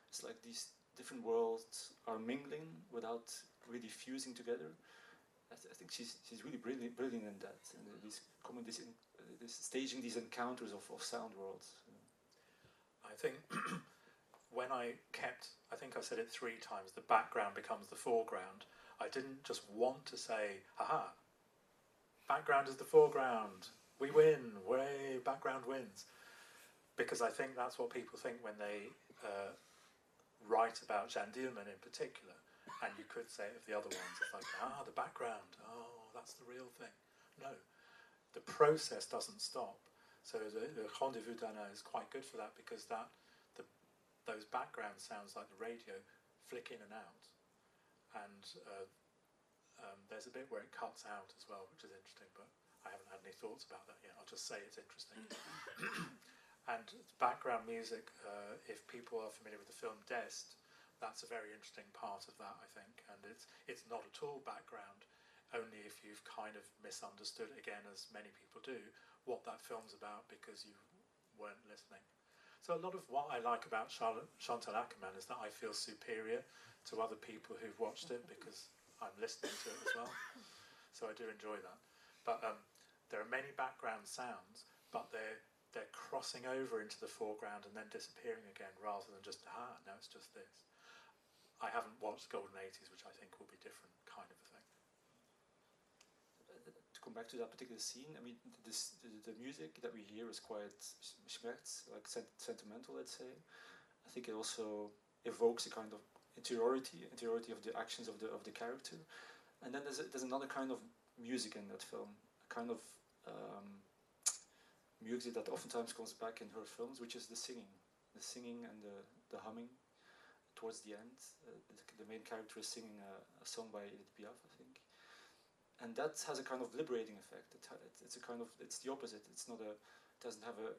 It's like these different worlds are mingling without really fusing together. I think she's really brilliant in that, and staging these encounters of sound worlds. I think when I think I said it 3 times, the background becomes the foreground. I didn't just want to say, aha, background is the foreground, we win, way, background wins. Because I think that's what people think when they write about Jeanne Dielman in particular. And you could say it of the other ones. It's like, the background, that's the real thing. No, the process doesn't stop. So the Rendezvous d'Anna is quite good for that, because those background sounds like the radio flick in and out. And there's a bit where it cuts out as well, which is interesting, but I I haven't had any thoughts about that yet. I'll just say it's interesting. And background music, if people are familiar with the film Dest, that's a very interesting part of that, I think. And it's not at all background, only if you've kind of misunderstood, again, as many people do, what that film's about because you weren't listening. So a lot of what I like about Chantal Akerman is that I feel superior to other people who've watched it because I'm listening to it as well. So I do enjoy that. But there are many background sounds, but they're crossing over into the foreground and then disappearing again, rather than just, no, it's just this. I haven't watched Golden 80s, which I think will be different kind of a thing. To come back to that particular scene, I mean, the music that we hear is quite schmerz, like sentimental, let's say. I think it also evokes a kind of interiority of the actions of the character. And then there's another kind of music in that film, a kind of music that oftentimes comes back in her films, which is the singing and the humming towards the end. The main character is singing a song by Edith Piaf, I think, and that has a kind of liberating effect. It's the opposite. It doesn't have a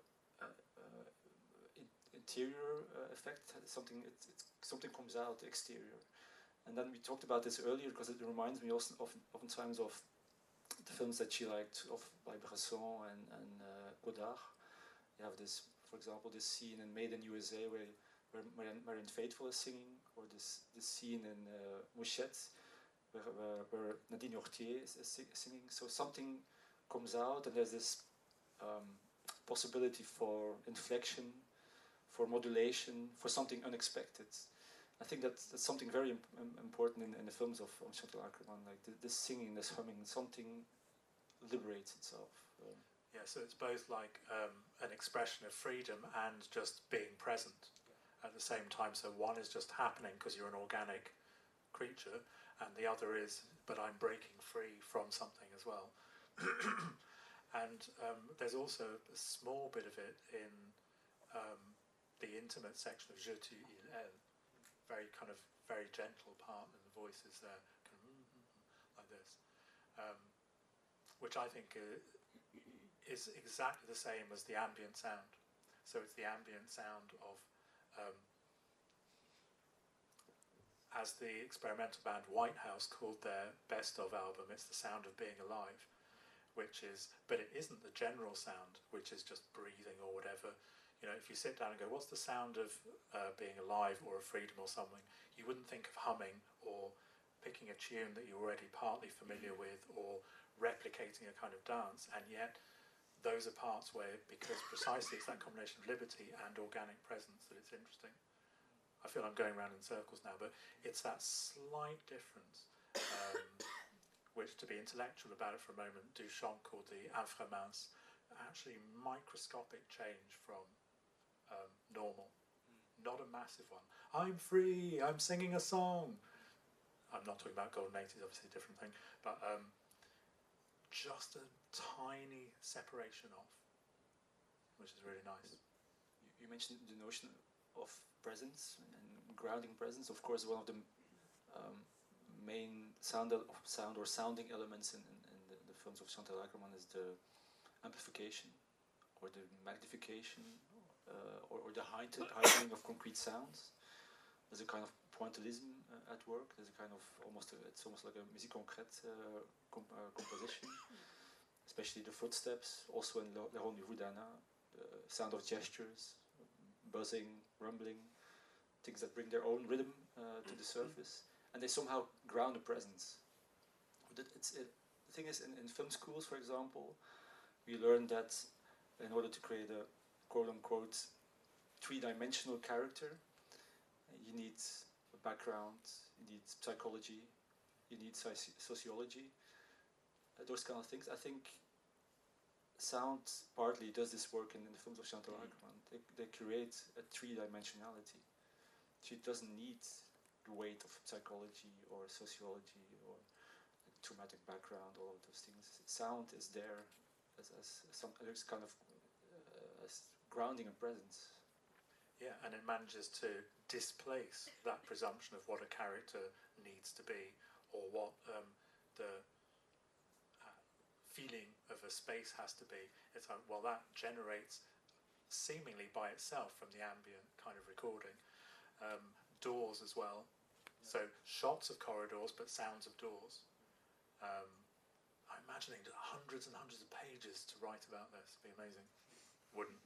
interior effect. Something comes out exterior. And then we talked about this earlier because it reminds me also oftentimes of the films that she liked, by Bresson and Godard. You have this, for example, this scene in Made in USA where Marianne Faithfull is singing, or this scene in Mouchette where Nadine Hortier is singing. So something comes out, and there's this possibility for inflection, for modulation, for something unexpected. I think that's something very important in the films of Chantal Akerman, like this singing, this humming, something liberates itself. Yeah, so it's both like an expression of freedom and just being present at the same time. So one is just happening because you're an organic creature, and the other is, but I'm breaking free from something as well. And there's also a small bit of it in the intimate section of Je tu il elle, very gentle part, and the voice is there, kind of like this, which I think is exactly the same as the ambient sound. So it's the ambient sound of, as the experimental band Whitehouse called their best of album, it's the sound of being alive, but it isn't the general sound, which is just breathing or whatever. You know, if you sit down and go, what's the sound of being alive or of freedom or something, you wouldn't think of humming or picking a tune that you're already partly familiar with or replicating a kind of dance, and yet those are parts where, because precisely it's that combination of liberty and organic presence that it's interesting. I feel I'm going around in circles now, but it's that slight difference, which, to be intellectual about it for a moment, Duchamp called the inframince, actually microscopic change from normal, not a massive one. I'm free, I'm singing a song. I'm not talking about Golden 80s, obviously a different thing, but just a tiny separation off, which is really nice. You mentioned the notion of presence and grounding presence. Of course, one of the main sounding elements in the films of Chantal Akerman is the amplification or the magnification or the heightening of concrete sounds. There's a kind of pointillism at work. There's a kind of it's almost like a musique concrète composition, especially the footsteps. Also in Le Rendez-vous d'Anna, the sound of gestures, buzzing, rumbling, things that bring their own rhythm to the surface, and they somehow ground a presence. The thing is, in film schools, for example, we learn that in order to create a quote-unquote three-dimensional character, you need a background, you need psychology, you need sociology, those kind of things. I think sound partly does this work in the films of Chantal Akerman. They create a three-dimensionality. She doesn't need the weight of psychology or sociology or traumatic background, all of those things. Sound is there as some kind of as grounding and presence. Yeah, and it manages to displace that presumption of what a character needs to be, or what the feeling of a space has to be. It's like, well, that generates seemingly by itself from the ambient kind of recording. Doors as well. So shots of corridors, but sounds of doors. I'm imagining hundreds and hundreds of pages to write about this. It'd be amazing. Wouldn't.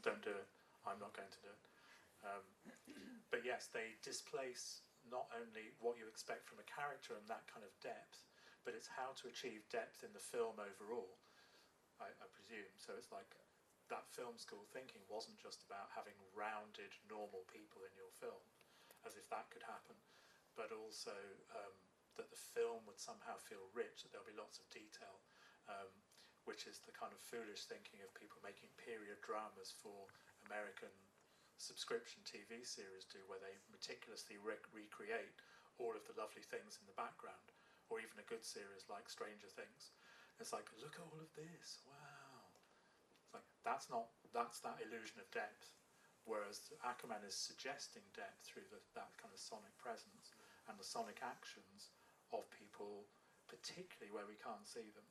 Don't do it. I'm not going to do it. But yes, they displace not only what you expect from a character and that kind of depth, but it's how to achieve depth in the film overall, I presume. So it's like that film school thinking wasn't just about having rounded, normal people in your film, as if that could happen, but also that the film would somehow feel rich, that there'll be lots of detail, which is the kind of foolish thinking of people making period dramas for American subscription TV series do, where they meticulously recreate all of the lovely things in the background, or even a good series like Stranger Things. It's like, look at all of this, wow. It's like, that's that illusion of depth, whereas Akerman is suggesting depth through that kind of sonic presence and the sonic actions of people, particularly where we can't see them.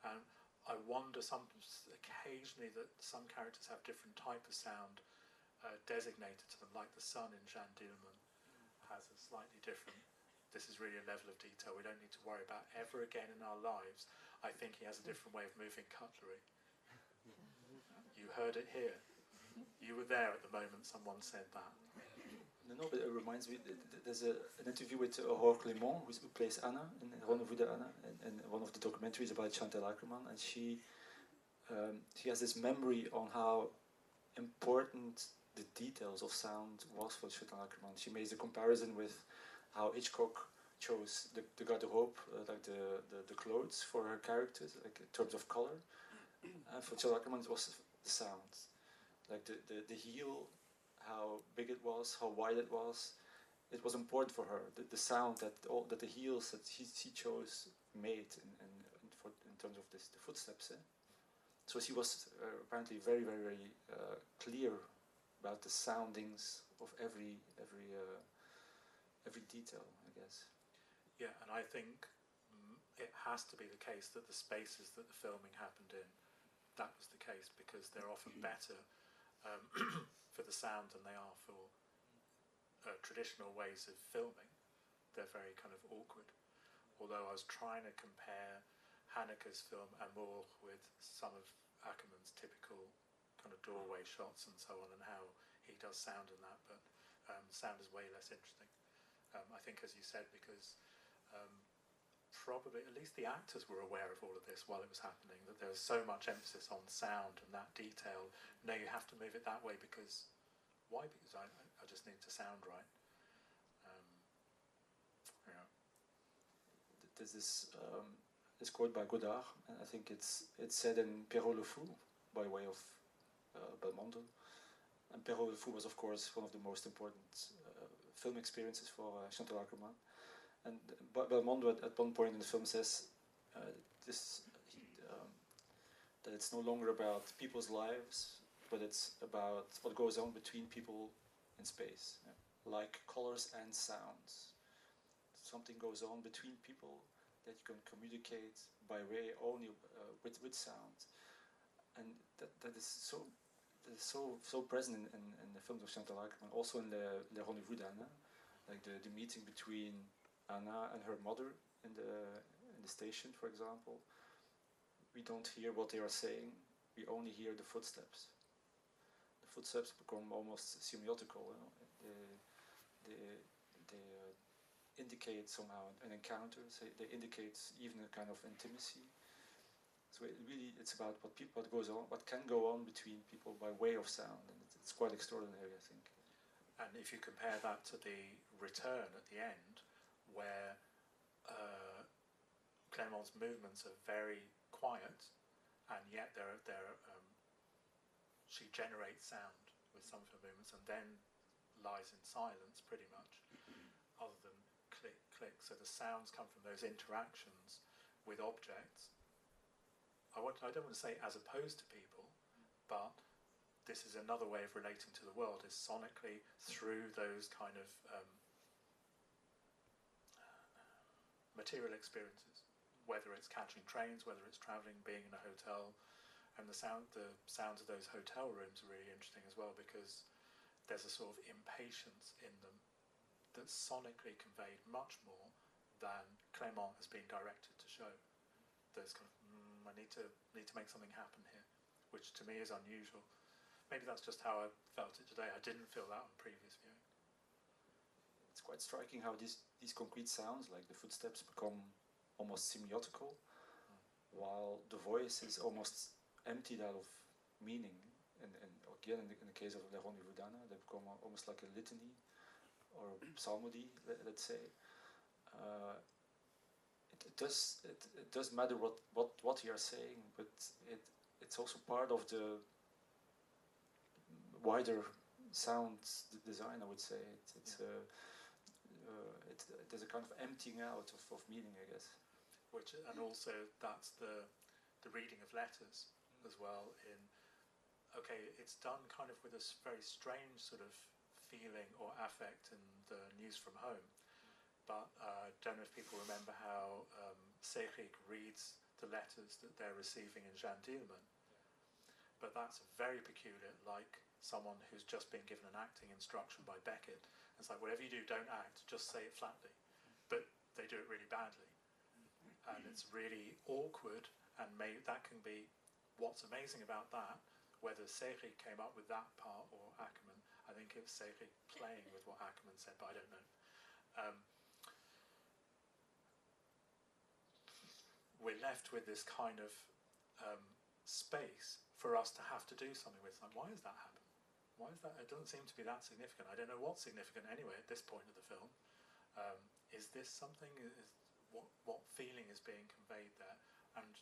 And I wonder occasionally that some characters have different type of sound designated to them, like the sun in Jean Dielman has a slightly different, this is really a level of detail we don't need to worry about ever again in our lives. I think he has a different way of moving cutlery. You heard it here. You were there at the moment someone said that. No, but it reminds me, there's an interview with Aurore Clément, who plays Anna in Rendezvous de Anna, in one of the documentaries about Chantal Akerman, and she has this memory on how important the details of sound was for Chantal Akerman. She makes a comparison with how Hitchcock chose the garderobe, like the clothes for her characters, like in terms of color. And for Chantal Akerman, it was the sound, like the heel, how big it was, how wide it was. It was important for her. The sound that the heels that she chose made in terms of the footsteps. So she was apparently very, very, very clear about the soundings of every detail, I guess. Yeah, and I think it has to be the case that the spaces that the filming happened in, that was the case, because they're often better for the sound than they are for traditional ways of filming. They're very kind of awkward. Although I was trying to compare Hanneke's film Amour with some of Akerman's typical kind of doorway shots and so on, and how he does sound in that, but sound is way less interesting. I think, as you said, because probably at least the actors were aware of all of this while it was happening, that there was so much emphasis on sound and that detail. No, you have to move it that way because why? Because I just need to sound right. Yeah. There's this quote by Godard, and I think it's said in Perrault le Fou by way of Belmondo. And Perrault le Fou was, of course, one of the most important film experiences for Chantal Akerman. And Belmondo at one point in the film says that it's no longer about people's lives, but it's about what goes on between people in space, like colors and sounds. Something goes on between people that you can communicate by way only with sound, and that is so present in the films of Chantal Akerman, also in Le Rendezvous d'Anna, like the meeting between Anna and her mother in the station, for example. We don't hear what they are saying, we only hear the footsteps. The footsteps become almost semiotical, they indicate somehow an encounter, they indicate even a kind of intimacy. So it's about what goes on, what can go on between people by way of sound, and it's quite extraordinary, I think. And if you compare that to the return at the end, where Clément's movements are very quiet, and yet she generates sound with some of her movements, and then lies in silence pretty much, other than click, click. So the sounds come from those interactions with objects. I don't want to say as opposed to people, but this is another way of relating to the world, is sonically through those kind of material experiences. whether it's catching trains, whether it's travelling, being in a hotel. And the sounds of those hotel rooms are really interesting as well, because there's a sort of impatience in them that's sonically conveyed much more than Clément has been directed to show. There's kind of, I need to make something happen here, which to me is unusual. Maybe that's just how I felt it today. I didn't feel that on previous viewing. It's quite striking how these concrete sounds, like the footsteps, become almost semiotical, while the voice is almost emptied out of meaning. And again, in the case of Le Rendez-vous d'Anna, they become almost like a litany or a psalmody, let's say. It does matter what you are saying, but it's also part of the wider sound design, I would say. There's a kind of emptying out of meaning, I guess. And also that's the reading of letters as well. It's done kind of with a very strange sort of feeling or affect in the News from Home. But I don't know if people remember how Cédric reads the letters that they're receiving in Jeanne Dielman. But that's very peculiar, like someone who's just been given an acting instruction by Beckett. It's like, whatever you do, don't act, just say it flatly. But they do it really badly. And it's really awkward, and that can be what's amazing about that, whether Cédric came up with that part or Akerman. I think it was Cédric playing with what Akerman said, but I don't know. We're left with this kind of space for us to have to do something with. Like, why has that happened? Why is that? It doesn't seem to be that significant. I don't know what's significant anyway at this point of the film. Is this something? What feeling is being conveyed there? And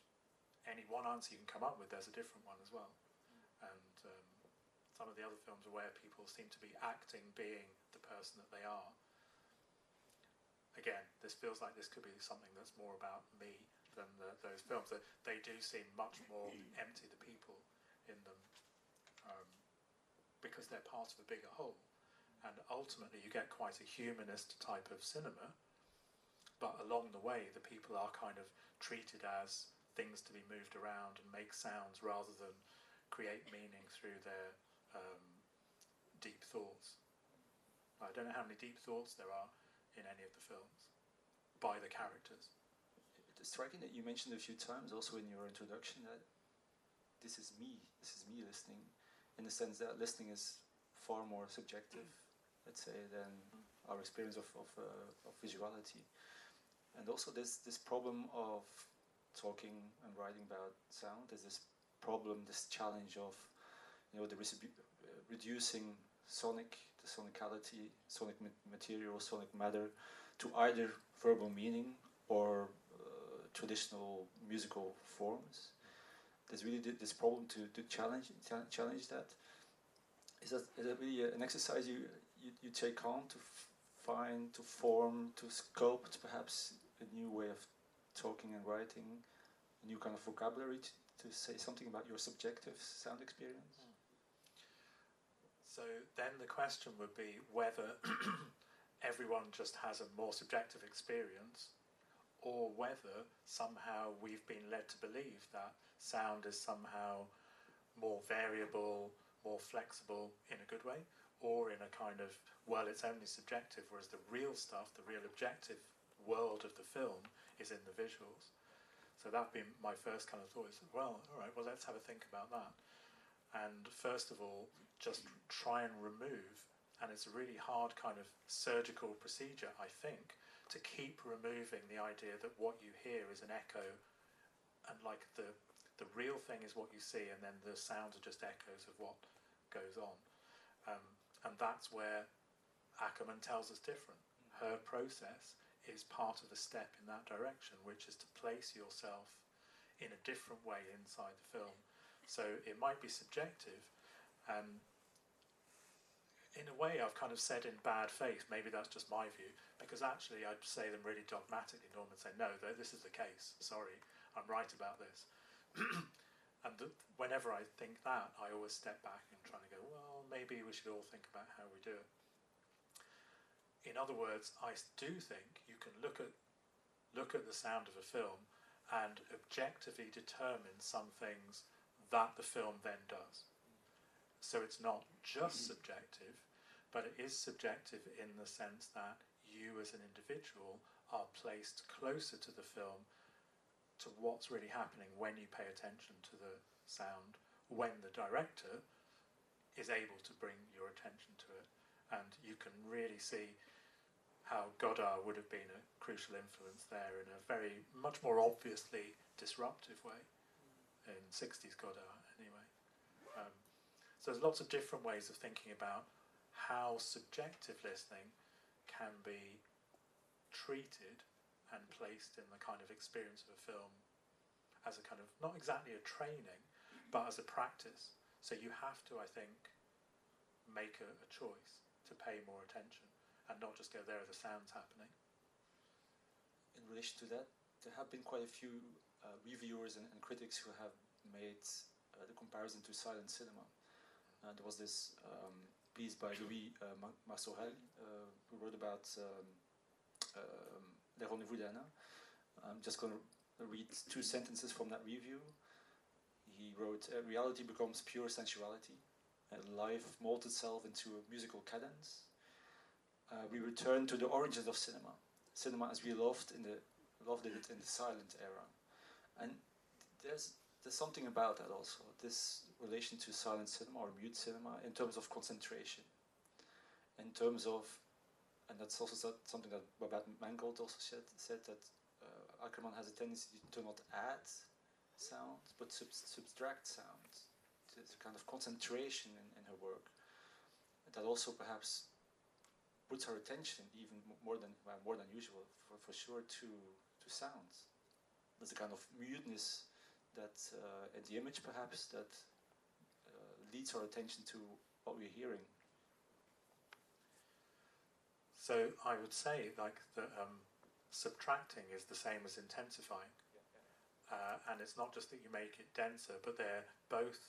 any one answer you can come up with, there's a different one as well. And some of the other films where people seem to be acting being the person that they are. Again, this feels like this could be something that's more about me than those films. They do seem much more empty, the people in them, because they're part of a bigger whole. And ultimately you get quite a humanist type of cinema, but along the way the people are kind of treated as things to be moved around and make sounds rather than create meaning through their deep thoughts. I don't know how many deep thoughts there are in any of the films by the characters. It's striking that you mentioned a few times also in your introduction that this is me listening, in the sense that listening is far more subjective, let's say, than our experience of visuality. And also this problem of talking and writing about sound, there's this problem, this challenge of, the reducing the sonicality, sonic material, sonic matter to either verbal meaning or traditional musical forms. There's really this problem to challenge that. Is that really an exercise you take on to find, to form, to sculpt perhaps a new way of talking and writing, a new kind of vocabulary to say something about your subjective sound experience? So then the question would be whether everyone just has a more subjective experience, or whether somehow we've been led to believe that sound is somehow more variable, more flexible in a good way, or in a kind of, well, it's only subjective, whereas the real stuff, the real objective world of the film is in the visuals. So that'd be my first kind of thought, is, well, all right, well, let's have a think about that. And first of all, just try and remove, and it's a really hard kind of surgical procedure, I think, to keep removing the idea that what you hear is an echo, and like the real thing is what you see, and then the sounds are just echoes of what goes on. And that's where Akerman tells us different. Her process is part of the step in that direction, which is to place yourself in a different way inside the film. So it might be subjective, and in a way I've kind of said in bad faith, maybe that's just my view, because actually I'd say them really dogmatically, Norman, say, no, this is the case, sorry, I'm right about this. And whenever I think that, I always step back and try to go, well, maybe we should all think about how we do it. In other words, I do think you can look at the sound of a film and objectively determine some things that the film then does. So it's not just subjective, but it is subjective in the sense that you as an individual are placed closer to the film, to what's really happening when you pay attention to the sound, when the director is able to bring your attention to it. And you can really see how Godard would have been a crucial influence there in a very much more obviously disruptive way, in 60s Godard anyway. So there's lots of different ways of thinking about how subjective listening can be treated and placed in the kind of experience of a film as a kind of, not exactly a training, but as a practice. So you have to, I think, make a choice to pay more attention and not just go, there are the sounds happening. In relation to that, there have been quite a few reviewers and critics who have made the comparison to silent cinema. There was this piece by Louis Marsorel, who wrote about Les Rendez-vous d'Anna. I'm just going to read 2 sentences from that review. He wrote, reality becomes pure sensuality, and life molds itself into a musical cadence. We return to the origins of cinema as we loved it in the silent era. And there's something about that also, this relation to silent cinema or mute cinema in terms of concentration, in terms of, and that's also something that Babette Mangold also said that Akerman has a tendency to not add sound, but subtract sound. There's a kind of concentration in her work that also perhaps puts her attention even more than usual, for sure, to sounds. There's a kind of muteness that in the image perhaps that leads our attention to what we're hearing. So I would say like that subtracting is the same as intensifying. And it's not just that you make it denser, but they're both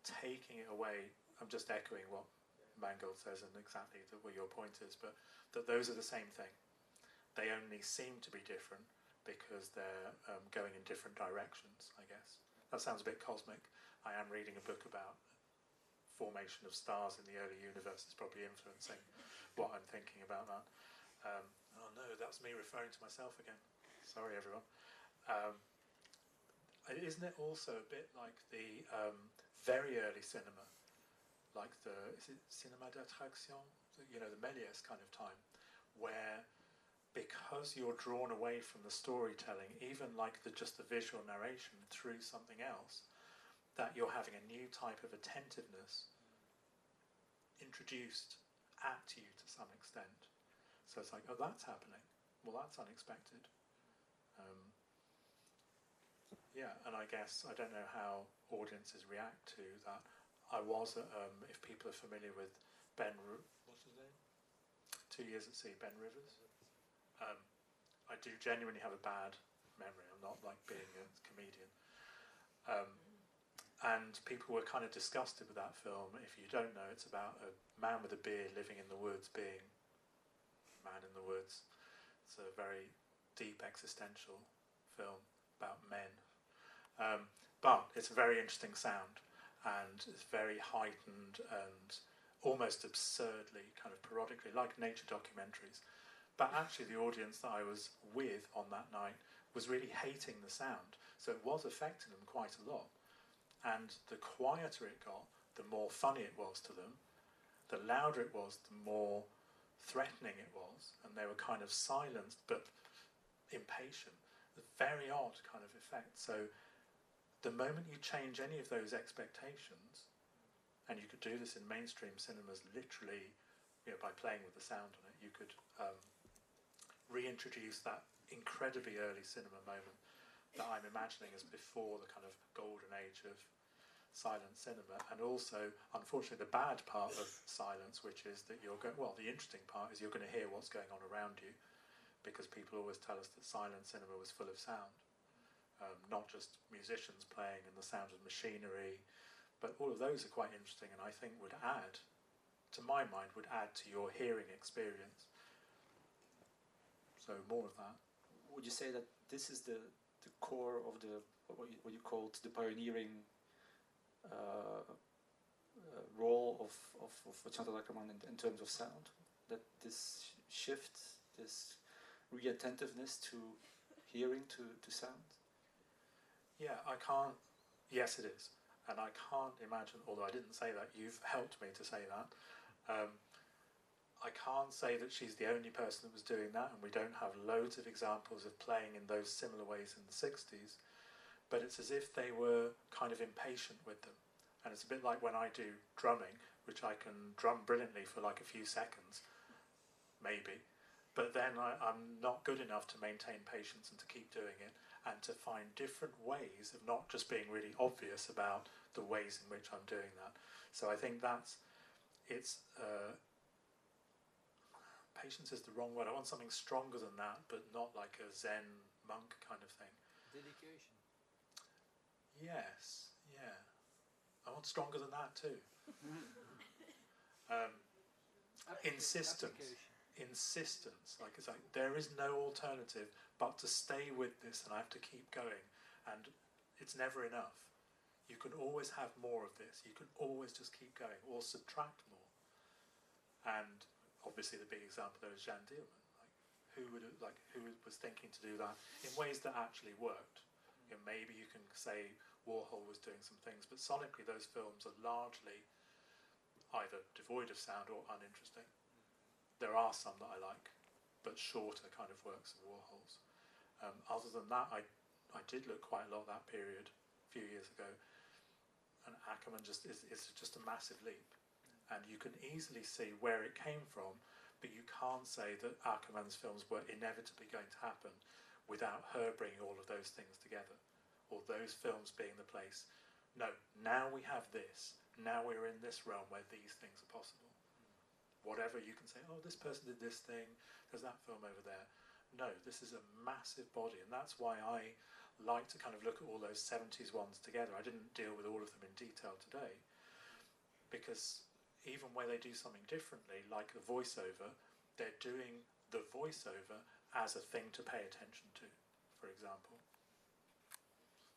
taking it away. I'm just echoing what Mangold says and exactly what your point is, but that those are the same thing. They only seem to be different because they're going in different directions, I guess. That sounds a bit cosmic. I am reading a book about formation of stars in the early universe. It's probably influencing what I'm thinking about that. Oh no, that's me referring to myself again. Sorry, everyone. Isn't it also a bit like the very early cinema, like is it cinéma d'attraction? You know, the Méliès kind of time, where because you're drawn away from the storytelling, even like just the visual narration through something else, that you're having a new type of attentiveness introduced at you to some extent. So it's like, oh, that's happening. Well, that's unexpected. Yeah, and I guess, I don't know how audiences react to that. I was, if people are familiar with what's his name? 2 Years at Sea, Ben Rivers. I do genuinely have a bad memory. I'm not like being a comedian. And people were kind of disgusted with that film. If you don't know, it's about a man with a beard living in the woods being a man in the woods. It's a very deep existential film about men. But it's a very interesting sound, and it's very heightened and almost absurdly, kind of parodically, like nature documentaries. But actually the audience that I was with on that night was really hating the sound, so it was affecting them quite a lot. And the quieter it got, the more funny it was to them. The louder it was, the more threatening it was, and they were kind of silenced but impatient. A very odd kind of effect. So the moment you change any of those expectations, and you could do this in mainstream cinemas literally, you know, by playing with the sound on it, you could reintroduce that incredibly early cinema moment that I'm imagining as before the kind of golden age of silent cinema. And also, unfortunately, the bad part of silence, which is that the interesting part is you're going to hear what's going on around you, because people always tell us that silent cinema was full of sound. Not just musicians playing and the sound of machinery, but all of those are quite interesting, and I think would add, to my mind, would add to your hearing experience. So more of that. Would you say that this is the core of the what you called the pioneering role of Chantal Akerman in terms of sound. That this shift, this re-attentiveness to hearing, to sound. Yeah, I can't. Yes, it is, and I can't imagine. Although I didn't say that, you've helped me to say that. I can't say that she's the only person that was doing that, and we don't have loads of examples of playing in those similar ways in the 60s, but it's as if they were kind of impatient with them. And it's a bit like when I do drumming, which I can drum brilliantly for like a few seconds, maybe, but then I'm not good enough to maintain patience and to keep doing it, and to find different ways of not just being really obvious about the ways in which I'm doing that. So I think patience is the wrong word. I want something stronger than that, but not like a Zen monk kind of thing. Dedication. Yes, yeah. I want stronger than that too. Insistence. Insistence. Like it's like there is no alternative but to stay with this, and I have to keep going. And it's never enough. You can always have more of this. You can always just keep going or subtract more. And obviously the big example there is Jeanne Dielman. Who was thinking to do that in ways that actually worked? You know, maybe you can say Warhol was doing some things, but sonically those films are largely either devoid of sound or uninteresting. There are some that I like, but shorter kind of works of Warhol's. Other than that, I did look quite a lot at that period a few years ago, and Akerman is just a massive leap. And you can easily see where it came from, but you can't say that Akerman's films were inevitably going to happen without her bringing all of those things together, or those films being the place. No, now we have this. Now we're in this realm where these things are possible. Whatever you can say, oh, this person did this thing, there's that film over there. No, this is a massive body, and that's why I like to kind of look at all those 70s ones together. I didn't deal with all of them in detail today, because even where they do something differently, like the voiceover, they're doing the voiceover as a thing to pay attention to, for example.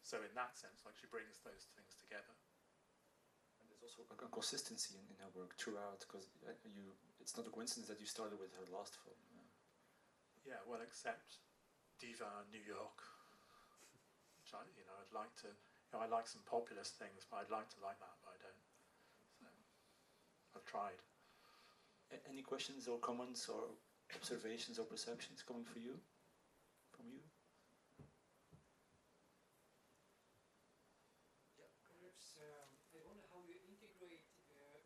So in that sense, like she brings those things together. And there's also a consistency in her work throughout, because it's not a coincidence that you started with her last film. Yeah, well, except Diva New York, which I'd like to, I like some populist things, but I'd like to like that, but I don't. I've tried. Any questions or comments or observations or perceptions coming from you? Yeah, perhaps I wonder how you integrate your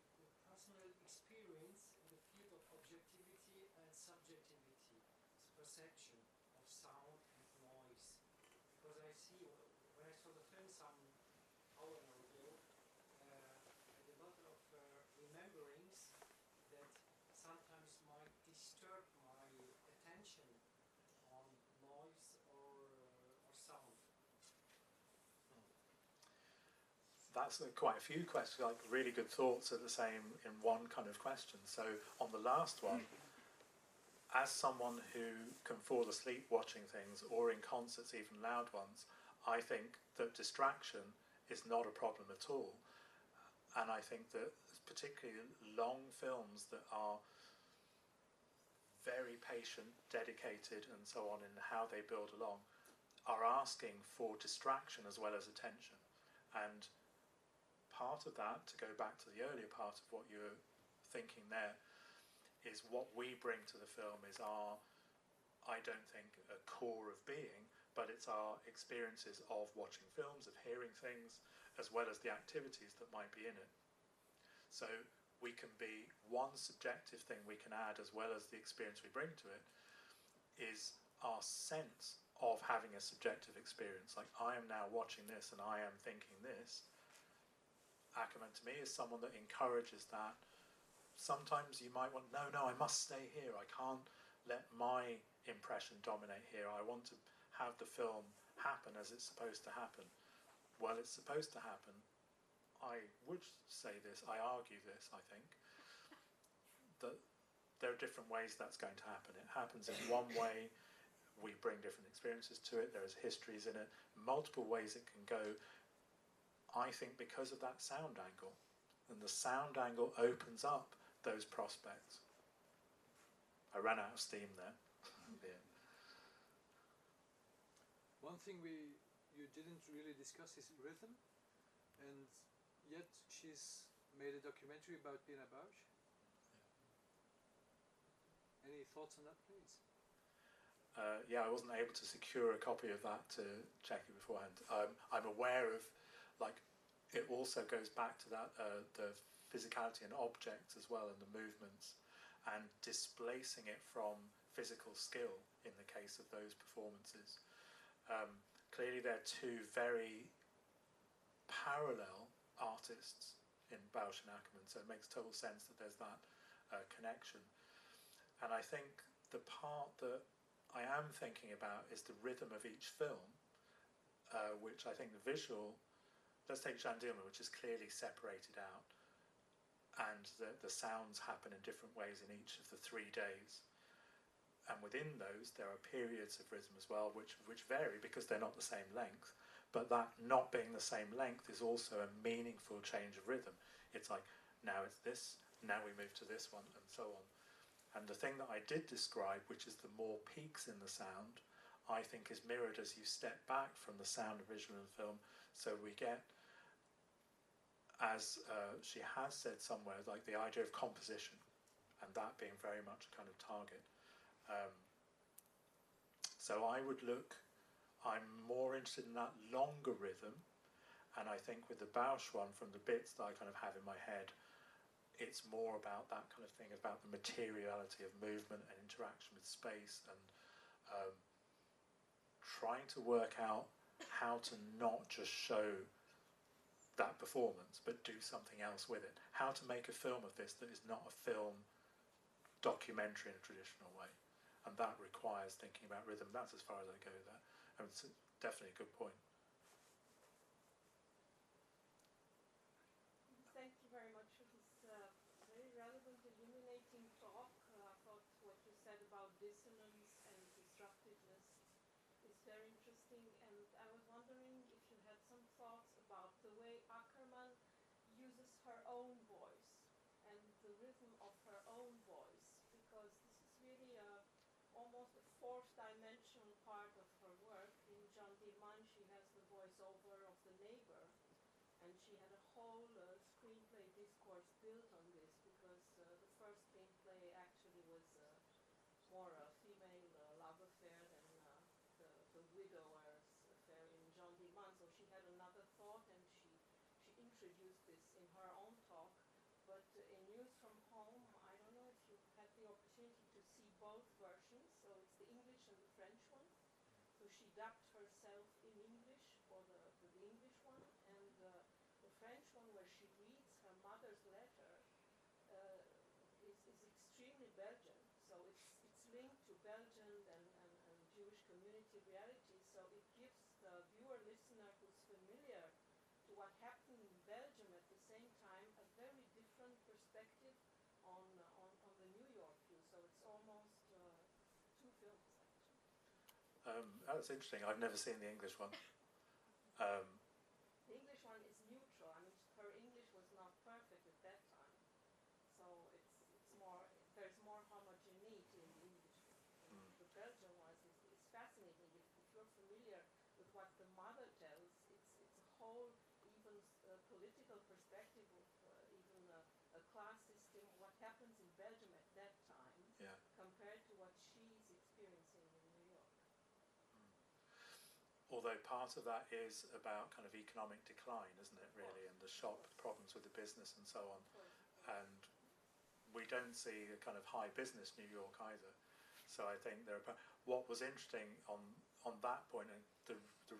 personal experience in the field of objectivity and subjectivity, perception of sound and noise. Because I see, when I saw the film some hour ago, I had a lot of rememberings that sometimes might disturb my attention on noise or sound. That's quite a few questions, like really good thoughts are the same in one kind of question. So on the last one, as someone who can fall asleep watching things, or in concerts, even loud ones, I think that distraction is not a problem at all. And I think that particularly long films that are very patient, dedicated, and so on in how they build along, are asking for distraction as well as attention. And part of that, to go back to the earlier part of what you're thinking there, is what we bring to the film is our, I don't think, a core of being, but it's our experiences of watching films, of hearing things, as well as the activities that might be in it. So we can be, one subjective thing we can add, as well as the experience we bring to it, is our sense of having a subjective experience. Like, I am now watching this and I am thinking this. Akerman to me is someone that encourages that. Sometimes you might want, no, I must stay here. I can't let my impression dominate here. I want to have the film happen as it's supposed to happen. Well, it's supposed to happen. I would say this, I argue this, I think, that there are different ways that's going to happen. It happens in one way we bring different experiences to it. There's histories in it, multiple ways it can go. I think because of that sound angle, and the sound angle opens up those prospects. I ran out of steam there. Yeah. One thing you didn't really discuss is rhythm, and yet she's made a documentary about Pina Bausch. Yeah. Any thoughts on that, please? Yeah, I wasn't able to secure a copy of that to check it beforehand. I'm aware of, like, it also goes back to that the physicality and objects as well, and the movements, and displacing it from physical skill in the case of those performances. Clearly they're two very parallel artists in Bausch and Akerman, so it makes total sense that there's that connection. And I think the part that I am thinking about is the rhythm of each film, which I think the visual, let's take Gendarme, which is clearly separated out, and the sounds happen in different ways in each of the 3 days. And within those, there are periods of rhythm as well, which vary because they're not the same length. But that not being the same length is also a meaningful change of rhythm. It's like, now it's this, now we move to this one, and so on. And the thing that I did describe, which is the more peaks in the sound, I think is mirrored as you step back from the sound of visual and film. So we get, as she has said somewhere, like the idea of composition, and that being very much a kind of target. So I would look, I'm more interested in that longer rhythm, and I think with the Bausch one, from the bits that I kind of have in my head, it's more about that kind of thing, about the materiality of movement and interaction with space, and trying to work out how to not just show that performance, but do something else with it. How to make a film of this that is not a film documentary in a traditional way. And that requires thinking about rhythm. That's as far as I go with that. And it's definitely a good point. Thank you very much for this very relevant, illuminating talk. I thought what you said about dissonance and disruptiveness is very interesting, and I was wondering if you had some thoughts about the way Akerman uses her own voice and the rhythm of her own voice, because this is really almost a fourth dimensional part of her work. In Jean Diman, she has the voiceover of the neighbor, and she had a whole screenplay discourse built on this, because the first screenplay actually was more a female love affair than the widower's affair in Jean Diman. So she had another thought, and she introduced this in her own talk. But in News from Home, I don't know if you had the opportunity to see both versions. So it's the English and the French one. So she dubbed herself in English for the English one, and the French one, where she reads her mother's letter, is extremely Belgian. So it's linked to Belgian and Jewish community reality. So it gives the viewer-listener who's familiar to what happened in Belgium at the same time a very different perspective on the New York view. So it's almost two films, actually. That's interesting. I've never seen the English one. The English one is neutral. I mean, her English was not perfect at that time, so it's more, there's more homogeneity in the English one. The Belgian one is fascinating. If you're familiar with what the mother tells, it's a whole even political perspective of even a class system, what happens in Belgium at that time, Yeah. compared to what she's experiencing in New York. Although part of that is about kind of economic decline, isn't it, really, and the shop problems with the business and so on. And we don't see a kind of high business New York either. So I think there are, what was interesting on that point, and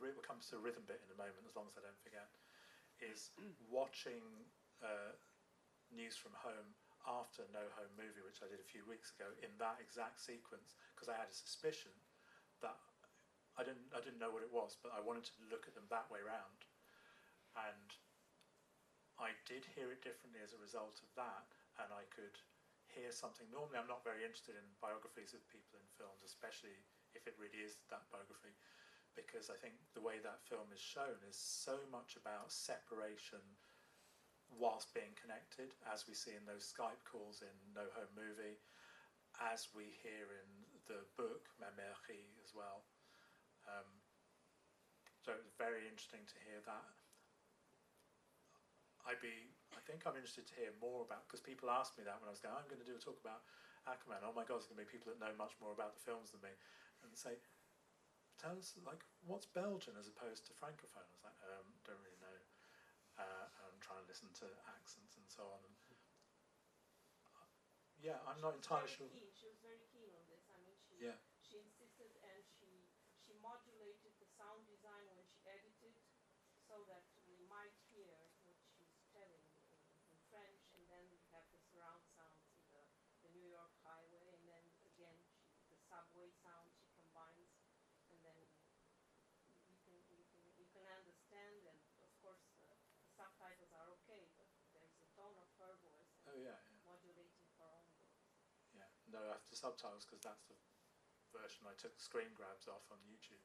we'll come to the rhythm bit in a moment, as long as I don't forget, is watching News from Home after No Home Movie, which I did a few weeks ago, in that exact sequence, because I had a suspicion that I didn't know what it was, but I wanted to look at them that way round, and I did hear it differently as a result of that, and I could hear something. Normally I'm not very interested in biographies of people in films, especially if it really is that biography, because I think the way that film is shown is so much about separation whilst being connected, as we see in those Skype calls in No Home Movie, as we hear in the book Ma Mère Rit as well. So it was very interesting to hear that. I think I'm interested to hear more about, because people asked me that when I was going, I'm going to do a talk about Akerman. Oh my God, there's going to be people that know much more about the films than me, and say, tell us, like, what's Belgian as opposed to Francophone? I was like, don't really know. I'm trying to listen to accents and so on. And, yeah, I'm not entirely sure. She was very keen on this. I mean, Yeah. she insisted, and she modulated the sound design when she edited, so that we might hear what she's telling in French, and then we have the surround sounds in the New York highway, and then again the subway sound she combines, and then you can understand, and of course the subtitles are okay, but there's a tone of her voice and modulating her own voice. Yeah, no, I have the subtitles because that's the version I took screen grabs off on YouTube,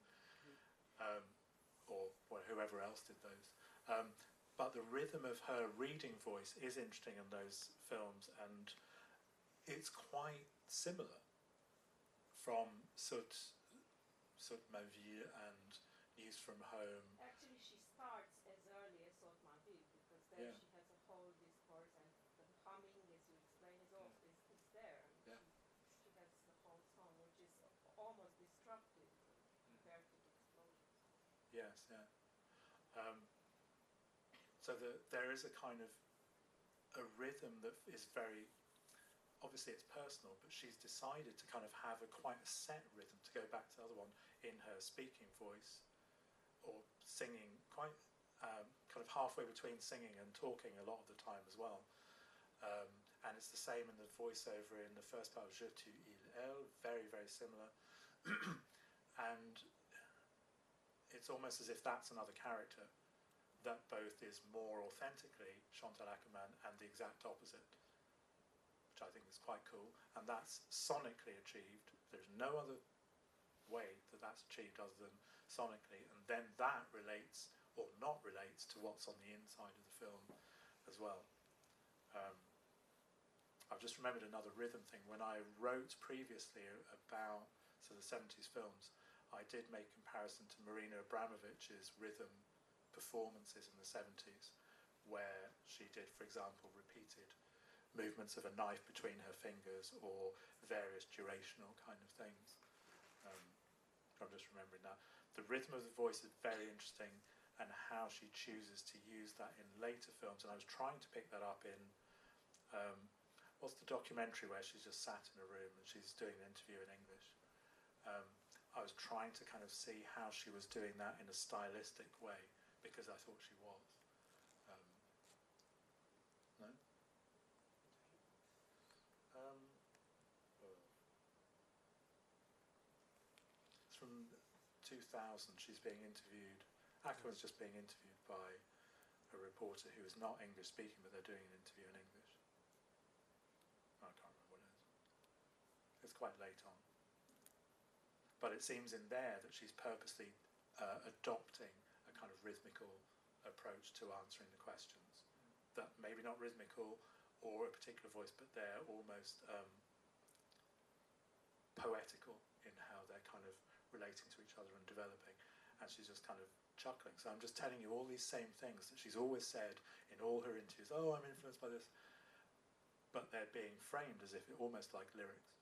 or whoever else did those. But the rhythm of her reading voice is interesting in those films, and it's quite similar from Soot Ma Vie and News from Home. Actually, she starts as early as Soot Ma Vie, because then she has a whole discourse, and the humming, as you explained, is there. Yeah. She has the whole song, which is almost destructive compared to the explosions. Yes, yeah. So there is a kind of a rhythm that is very, obviously it's personal, but she's decided to kind of have quite a set rhythm, to go back to the other one, in her speaking voice, or singing, quite kind of halfway between singing and talking a lot of the time as well. And it's the same in the voiceover in the first part of Je tu il elle, very, very similar. And it's almost as if that's another character that both is more authentically Chantal Akerman and the exact opposite, which I think is quite cool. And that's sonically achieved. There's no other way that that's achieved other than sonically, and then that relates or not relates to what's on the inside of the film as well. I've just remembered another rhythm thing. When I wrote previously about the 70s films, I did make comparison to Marina Abramovich's rhythm performances in the 70s, where she did, for example, repeated movements of a knife between her fingers, or various durational kind of things. I'm just remembering that. The rhythm of the voice is very interesting, and how she chooses to use that in later films. And I was trying to pick that up in, what's the documentary where she's just sat in a room and she's doing an interview in English. I was trying to kind of see how she was doing that in a stylistic way, because I thought she was. No? It's from 2000. She's being interviewed. Akerman's just being interviewed by a reporter who is not English speaking, but they're doing an interview in English. I can't remember what it is. It's quite late on. But it seems in there that she's purposely adopting a kind of rhythmical approach to answering the questions. That maybe not rhythmical or a particular voice, but they're almost poetical in how they're kind of relating to each other and developing. And she's just kind of chuckling. So I'm just telling you all these same things that she's always said in all her interviews. Oh, I'm influenced by this. But they're being framed as if it almost like lyrics.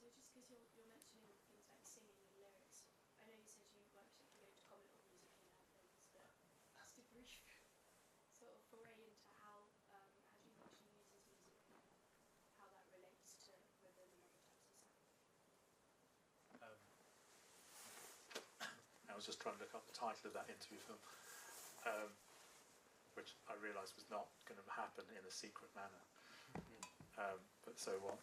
So just because you're mentioning things like singing and lyrics, I know you said you weren't particularly going to comment on music in anthems, but just a brief sort of foray into how she uses music and how that relates to rhythm and other types of sound. I was just trying to look up the title of that interview film, which I realised was not going to happen in a secret manner. But so what?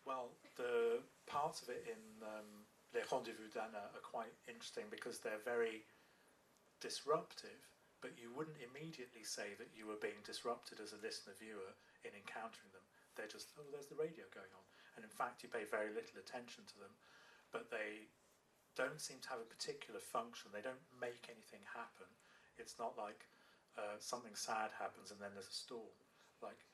Well, the parts of it in Les Rendezvous d'Anna are quite interesting because they're very disruptive, but you wouldn't immediately say that you were being disrupted as a listener viewer in encountering them. They're just, oh, there's the radio going on. And in fact, you pay very little attention to them, but they don't seem to have a particular function. They don't make anything happen. It's not like something sad happens and then there's a storm. Like,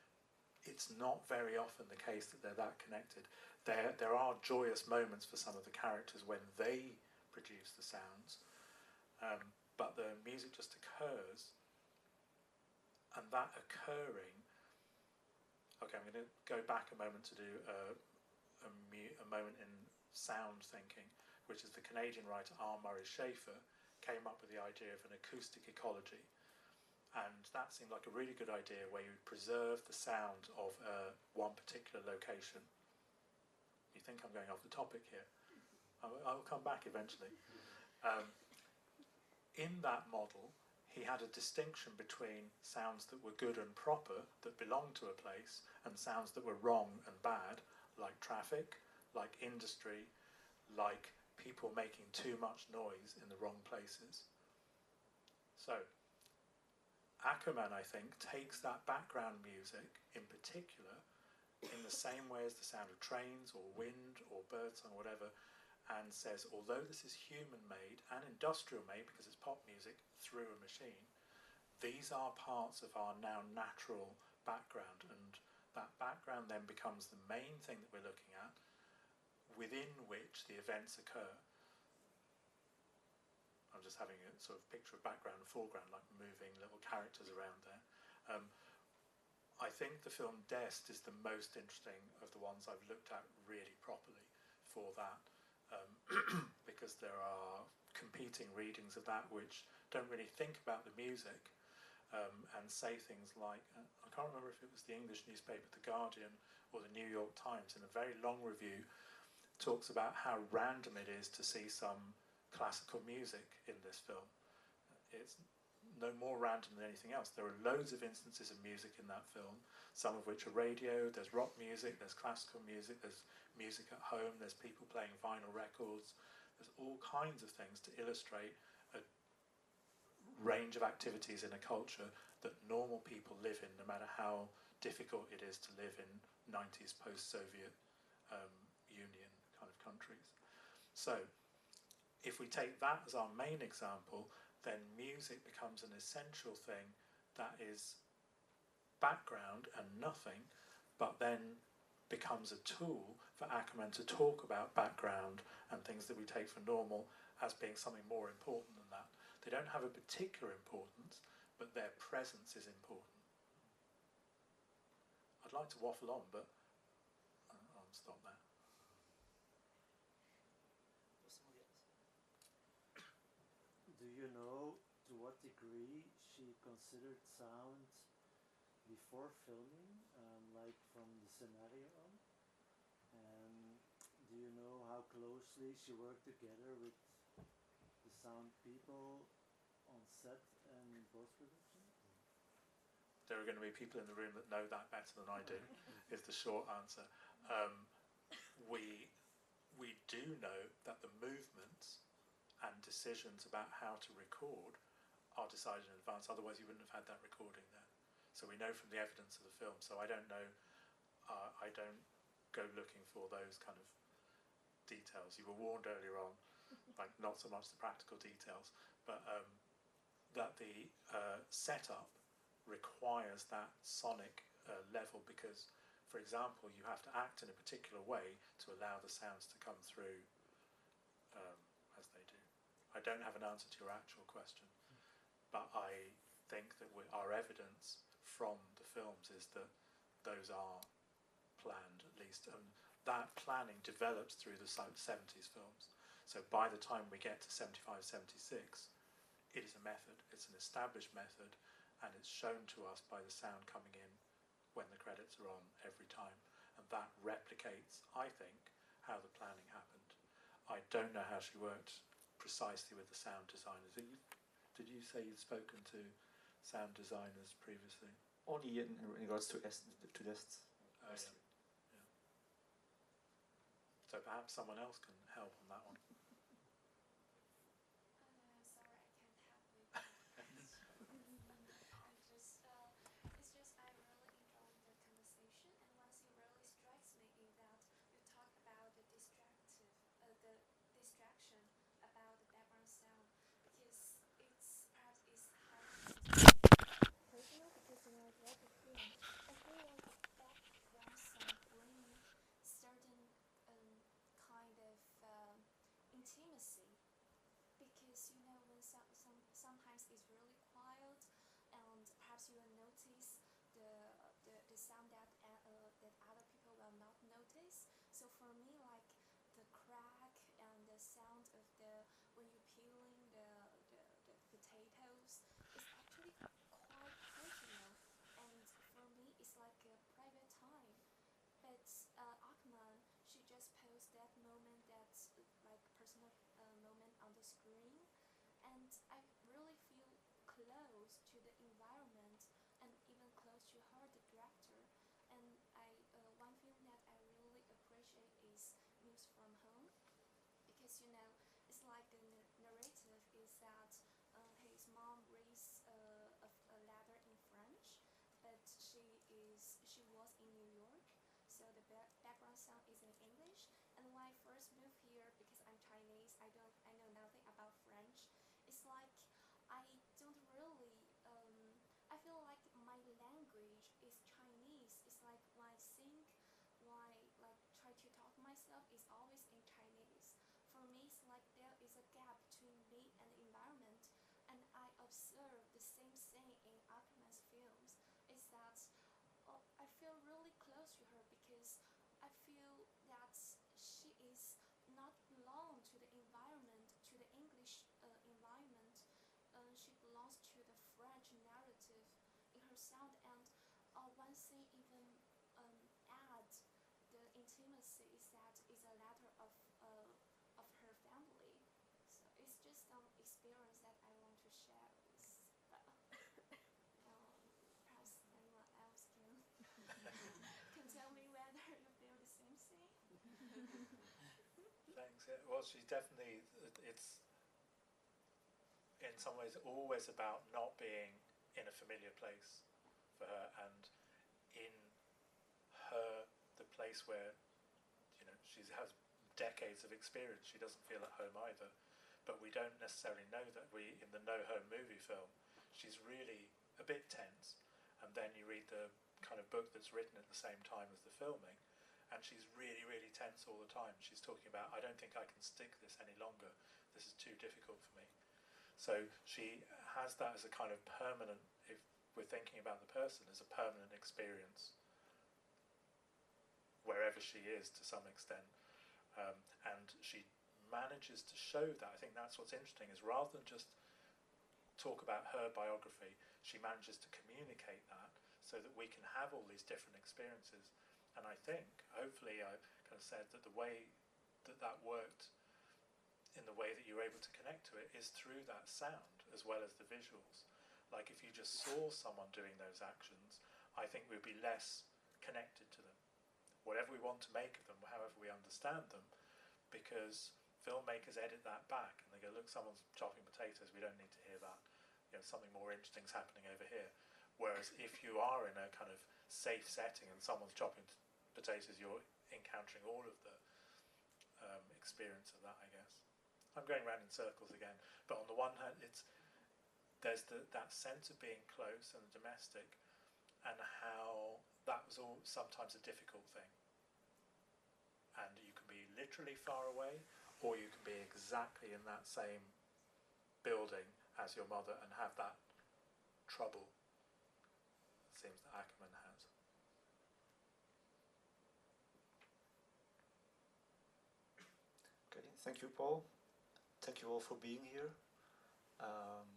it's not very often the case that they're that connected. There are joyous moments for some of the characters when they produce the sounds, but the music just occurs, and that occurring... Okay, I'm going to go back a moment to do a moment in sound thinking, which is the Canadian writer R. Murray Schafer came up with the idea of an acoustic ecology, and that seemed like a really good idea where you would preserve the sound of one particular location. You think I'm going off the topic here? I'll come back eventually. In that model, he had a distinction between sounds that were good and proper, that belonged to a place, and sounds that were wrong and bad, like traffic, like industry, like people making too much noise in the wrong places. So, Akerman, I think, takes that background music in particular in the same way as the sound of trains or wind or birdsong or whatever, and says, although this is human-made and industrial-made because it's pop music through a machine, these are parts of our now natural background, and that background then becomes the main thing that we're looking at, within which the events occur. I'm just having a sort of picture of background and foreground, like moving little characters around there. I think the film Dest is the most interesting of the ones I've looked at really properly for that, because there are competing readings of that which don't really think about the music, and say things like, I can't remember if it was the English newspaper The Guardian or the New York Times, in a very long review, talks about how random it is to see some classical music in this film. It's no more random than anything else. There are loads of instances of music in that film, some of which are radio. There's rock music, there's classical music, there's music at home, there's people playing vinyl records. There's all kinds of things to illustrate a range of activities in a culture that normal people live in, no matter how difficult it is to live in 90s post-Soviet Union kind of countries. So if we take that as our main example, then music becomes an essential thing that is background and nothing, but then becomes a tool for Akerman to talk about background and things that we take for normal as being something more important than that. They don't have a particular importance, but their presence is important. I'd like to waffle on, but I'll stop there. Do you know to what degree she considered sound before filming, like from the scenario on? And do you know how closely she worked together with the sound people on set and post-production? There are going to be people in the room that know that better than I do, is the short answer. We do know that the movements and decisions about how to record are decided in advance, otherwise you wouldn't have had that recording there. So we know from the evidence of the film, so I don't know, I don't go looking for those kind of details. You were warned earlier on, like not so much the practical details, but that the setup requires that sonic level because, for example, you have to act in a particular way to allow the sounds to come through as they do. I don't have an answer to your actual question, but I think that our evidence from the films is that those are planned, at least, and that planning develops through the 70s films. So by the time we get to 75, 76, it is a method, it's an established method, and it's shown to us by the sound coming in when the credits are on every time, and that replicates, I think, how the planning happened. I don't know how she worked precisely with the sound designers. Did you say you'd spoken to sound designers previously? Only in regards to Dest. Yeah. So perhaps someone else can help on that one. Sorry, I can't help with intimacy, because you know when sometimes it's really quiet, and perhaps you will notice the sound that that other people will not notice. So for me, like the crack and the sound of the when you're peeling the potatoes is actually quite personal, and for me it's like a private time. But Akerman, she just posed that moment, that's like personal moment on the screen, and I really feel close to the environment and even close to her, the director. And one film that I really appreciate is News from Home, because you know it's like the narrative is that his mom reads a letter in French, but she was in New York, so the background sound is in English. And when I first moved here, because I'm Chinese, I know nothing about French. It's like I don't really I feel like my language is Chinese. It's like when I think, when I like try to talk to myself, it's always in Chinese. For me, it's like there is a gap between me and the environment, and I observe the same thing in Akerman's films. Is that I feel really close to her, because I feel that she is not belong to the environment, to the English environment. She belongs to the French narrative in her sound, and one thing even add the intimacy is that is a letter of her family. So it's just some experience that I want to share with. But perhaps anyone else can can tell me whether you feel the same thing. Thanks. Yeah, well, she's definitely, it's in some ways always about not being in a familiar place for her, and in her, the place where, you know, she has decades of experience, she doesn't feel at home either. But we don't necessarily know that. In the No Home movie film, she's really a bit tense, and then you read the kind of book that's written at the same time as the filming, and she's really, really tense all the time. She's talking about, I don't think I can stick this any longer. This is too difficult for me. So she has that as a kind of permanent, if we're thinking about the person, as a permanent experience wherever she is to some extent. And she manages to show that. I think that's what's interesting, is rather than just talk about her biography, she manages to communicate that so that we can have all these different experiences. And I think, hopefully, I kind of said that the way that that worked in the way that you're able to connect to it is through that sound as well as the visuals. Like if you just saw someone doing those actions, I think we'd be less connected to them. Whatever we want to make of them, however we understand them, because filmmakers edit that back and they go, look, someone's chopping potatoes, we don't need to hear that. You know, something more interesting's happening over here. Whereas if you are in a kind of safe setting and someone's chopping potatoes, you're encountering all of the experience of that, I guess. I'm going round in circles again, but on the one hand, there's that sense of being close and domestic, and how that was all sometimes a difficult thing. And you can be literally far away, or you can be exactly in that same building as your mother and have that trouble, it seems that Akerman has. Okay, thank you, Paul. Thank you all for being here. And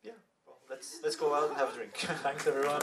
yeah, well, let's go out and have a drink. Thanks, everyone.